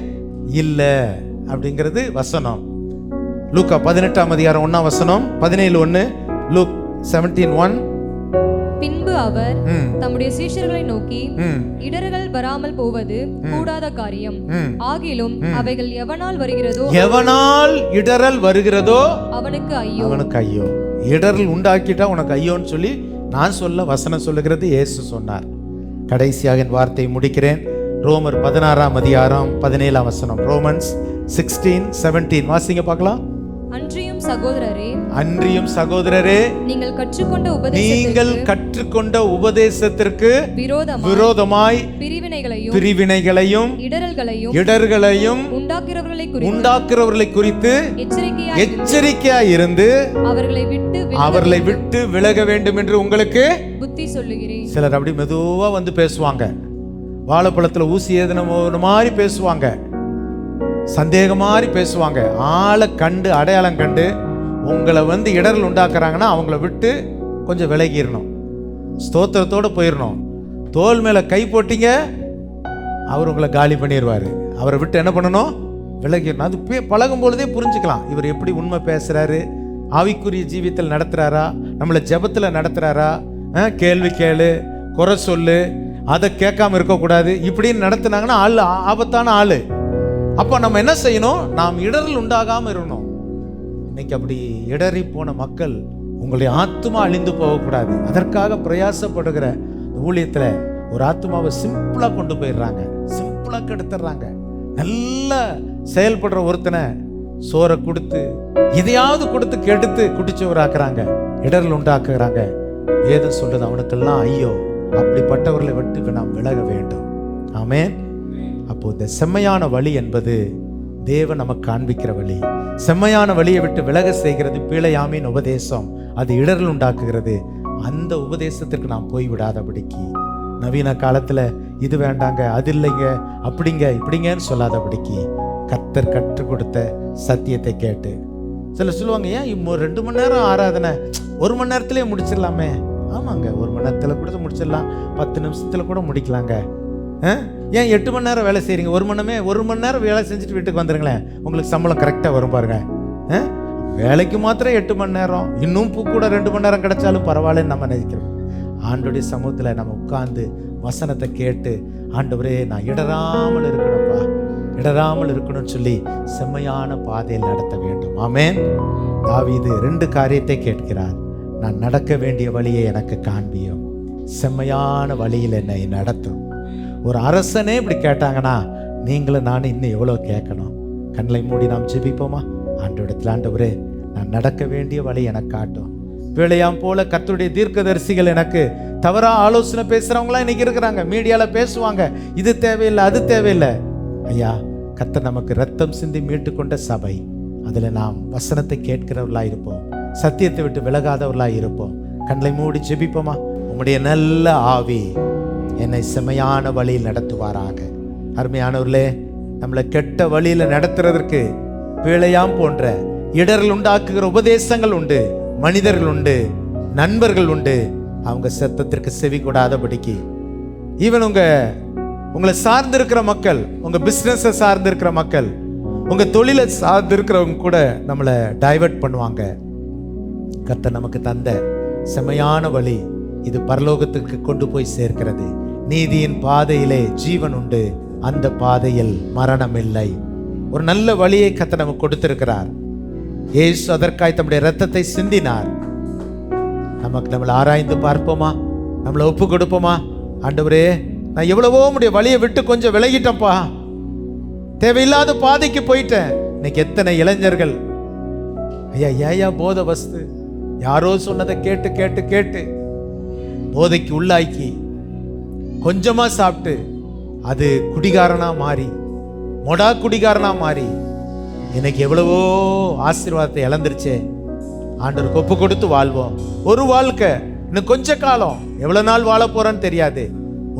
இல்லை அப்படிங்கிறது வசனம். லூக்கா 18ஆம் அதிகாரம் 1ஆம் வசனம், 17:1. லூக் 17:1. பின்பு அவர் தம்முடைய சீஷர்களை நோக்கி, இடர்கள் வராமல் போவது கூடாத காரியம், ஆகிலும் அவைகள் எவனால் இடரல் வருகிறதோ அவனுக்கு ஐயோ. அவனுக்கு ஐயோ. இடரல் உண்டாக்கிட்டா உனக்கு ஐயோன்னு சொல்லி நான் சொல்ல வசனம் சொல்லுகிறது, இயேசு சொன்னார். கடைசியாக என் வார்த்தையை முடிக்கிறேன். ரோமர் 16ஆம் அதிகாரம் 17ஆம் வசனம். ரோமன்ஸ் 16:17 வாசிங்க பார்க்கலாம். அன்றியும் சகோதரரே, நீங்கள் கற்றுக்கொண்ட உபதேசத்திற்கு விரோதமாய் பிரிவினைகளையும் இடர்களையும் உண்டாக்குறவர்களை குறித்து எச்சரிக்கையாய் இருந்து அவர்களை விட்டு விலக வேண்டும் என்று உங்களுக்கு புத்தி சொல்லுகிறேன். சிலர் அப்படி மெதுவா பேசுவாங்க, வாழைப்பழத்துல ஊசி ஏதன மாதிரி பேசுவாங்க, சந்தேகம் மாதிரி பேசுவாங்க. ஆளை கண்டு அடையாளம் கண்டு உங்களை இடரல் உண்டாக்குறாங்கன்னா அவங்கள விட்டு கொஞ்சம் விலகிடணும், ஸ்தோத்திரத்தோடு போயிடணும். தோல் மேல கை போட்டீங்க, அவர் உங்களை காலி பண்ணிடுவாரு. அவரை விட்டு என்ன பண்ணணும்? விலகிடணும். அது பழகும் பொழுதே புரிஞ்சுக்கலாம், இவர் எப்படி உண்மை பேசுறாரு, ஆவிக்குரிய ஜீவியத்தில் நடத்துறாரா? நம்மளை ஜெபத்தில் நடத்துறாரா? கேள்வி கேளு, குறை சொல்லு, அதை கேட்காம இருக்கக்கூடாது, இப்படின்னு நடத்துனாங்கன்னா ஆள் ஆபத்தான ஆள். அப்போ நம்ம என்ன செய்யணும்? நாம் இடரல் உண்டாகாமல் இருக்கணும். இன்னைக்கு அப்படி இடறி போன மக்கள், உங்களுடைய ஆத்மா அழிந்து போகக்கூடாது, அதற்காக பிரயாசப்படுகிற ஊழியத்தில் ஒரு ஆத்மாவை சிம்பிளாக கொண்டு போயிடுறாங்க, சிம்பிளாக கெடுத்துடுறாங்க. நல்லா செயல்படுற ஒருத்தனை சோறை கொடுத்து எதையாவது கொடுத்து கெடுத்து குடிச்சவராக்குறாங்க, இடரல் உண்டாக்குறாங்க. வேதம் சொல்றது அவனுக்கெல்லாம் ஐயோ, அப்படிப்பட்டவர்களை விட்டு நாம் விலக வேண்டும். ஆமென். அப்போ இந்த செம்மையான வழி என்பது தேவன் நமக்கு காண்பிக்கிற வழி. செம்மையான வழியை விட்டு விலக செய்கிறது பிழையாமின் உபதேசம். அது இடரல் உண்டாக்குகிறது. அந்த உபதேசத்திற்கு நாம் போய்விடாதபடிக்கு, நவீன காலத்துல இது வேண்டாங்க, அது இல்லைங்க, அப்படிங்க இப்படிங்கன்னு சொல்லாதபடிக்கு, கர்த்தர் கற்றுக் கொடுத்த சத்தியத்தை கேட்டு. சில சொல்லுவாங்க, ஏன் 2 மணி நேரம் ஆராதனை 1 மணி நேரத்திலே முடிச்சிடலாமே. ஆமாங்க, 1 மணி நேரத்தில் கூட முடிச்சிடலாம், 10 நிமிஷத்துல கூட முடிக்கலாங்க. ஏன் 8 மணி நேரம் வேலை செய்றீங்க? 1 மணி நேரம் வேலை செஞ்சுட்டு வீட்டுக்கு வந்துருங்களேன், உங்களுக்கு சம்பளம் கரெக்டாக வரும் பாருங்க. வேலைக்கு மாத்திரம் 8 மணி நேரம், இன்னும் கூட 2 மணி நேரம் கிடைச்சாலும் பரவாயில்லன்னு நம்ம நினைக்கிறோம். ஆண்டோடைய சமூகத்தில் நம்ம உட்கார்ந்து வசனத்தை கேட்டு, ஆண்டவரே நான் இடராமல் இருக்கணும்ப்பா, இடராமல் இருக்கணும்னு சொல்லி செம்மையான பாதையில் நடத்த வேண்டும். ஆமென். தாவீது 2 காரியத்தை கேட்கிறார். நான் நடக்க வேண்டிய வழியை எனக்கு காண்பியும், செம்மையான வழியில் என்னை நடத்தும். ஒரு அரசனே இப்படி கேட்டாங்கன்னா, நீங்களும் நானும் இன்னும் எவ்வளோ கேட்கணும். கண்களை மூடி நாம் ஜெபிப்போமா? ஆண்டவரிடத்தில், ஆண்டவரே நான் நடக்க வேண்டிய வழி எனக்கு காட்டும். பிழையாம் போல கர்த்தருடைய தீர்க்கதரிசிகள் எனக்கு தவறா ஆலோசனை பேசுறவங்களாம் இன்னைக்கு இருக்கிறாங்க. மீடியால பேசுவாங்க, இது தேவையில்லை, அது தேவையில்லை. ஐயா, கர்த்தர் நமக்கு ரத்தம் சிந்தி மீட்டு கொண்ட சபை, அதுல நாம் வசனத்தை கேட்கிறவர்களா இருப்போம், சத்தியத்தை விட்டு விலகாதவர்களா இருப்போம். கண்களை மூடி ஜெபிப்போமா? உம்முடைய நல்ல ஆவி என்னை செம்மையான வழியில் நடத்துவாராக. அருமையானவர்களே, நம்மளை கெட்ட வழியில நடத்துறதற்கு பிழையாம் போன்ற இடர்கள் உண்டாக்குகிற உபதேசங்கள் உண்டு, மனிதர்கள் உண்டு, நண்பர்கள் உண்டு. அவங்க சத்தத்திற்கு செவி கொடாதபடிக்கு, ஈவன் உங்களை சார்ந்திருக்கிற மக்கள், உங்க பிசினஸை சார்ந்திருக்கிற மக்கள், உங்க தொழிலை சார்ந்திருக்கிறவங்க கூட நம்மளை டைவர்ட் பண்ணுவாங்க. கர்த்தர் நமக்கு தந்த செம்மையான வழி இது பரலோகத்துக்கு கொண்டு போய் சேர்க்கிறது. நீதியின் பாதையிலே ஜீவன் உண்டு, அந்த பாதையில் மரணம் இல்லை. ஒரு நல்ல வழியை கர்த்தர் நமக்கு கொடுத்திருக்கிறார். இயேசு அதற்காய் தம்முடைய இரத்தத்தை சிந்தினார். நம்மளை ஆராய்ந்து பார்ப்போமா? நம்மளை ஒப்பு கொடுப்போமா? ஆண்டவரே, நான் எவ்வளவோ உடைய வழியை விட்டு கொஞ்சம் விலகிட்டேன்ப்பா, தேவையில்லாத பாதைக்கு போயிட்டேன். இன்னைக்கு எத்தனை இளைஞர்கள் ஐயா ஏயா போதை வஸ்து, யாரோ சொன்னதை கேட்டு கேட்டு கேட்டு போதைக்கு உள்ளாக்கி கொஞ்சமா சாப்பிட்டு அது குடிகாரனா மாறி, மொடா குடிகாரனா மாறி இன்னைக்கு எவ்வளவோ ஆசீர்வாதத்தை இழந்துருச்சே. ஆண்டவருக்கு ஒப்பு கொடுத்து வாழ்வோம். ஒரு வாழ்க்கை, இன்னும் கொஞ்ச காலம், எவ்வளவு நாள் வாழ போறோன்னு தெரியாது.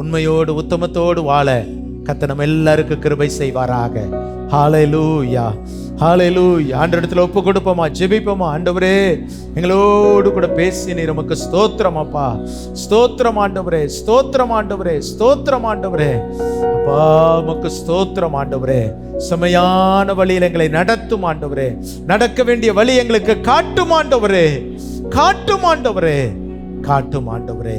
உண்மையோடு உத்தமத்தோடு வாழ கர்த்தர் நம்ம எல்லாருக்கும் கிருபை செய்வாராக. ஹல்லேலூயா, ஹல்லேலூயா. ஆண்டவரிடத்தில் ஒப்பு கொடுப்போமா? ஜெபிப்போமா? ஆண்டவரே, எங்களோடு கூட பேசி நீர் உமக்கு ஸ்தோத்திரம் அப்பா, ஸ்தோத்திரம் ஆண்டவரே, ஸ்தோத்திரம் ஆண்டவரே, ஸ்தோத்திரம் ஆண்டவரே. அப்பா உமக்கு ஸ்தோத்திரம் ஆண்டவரே. செம்மையான வழியில் எங்களை நடத்தும் ஆண்டவரே, நடக்க வேண்டிய வழி எங்களுக்கு காட்டும் ஆண்டவரே, காட்டும் ஆண்டவரே, காட்டும் ஆண்டவரே.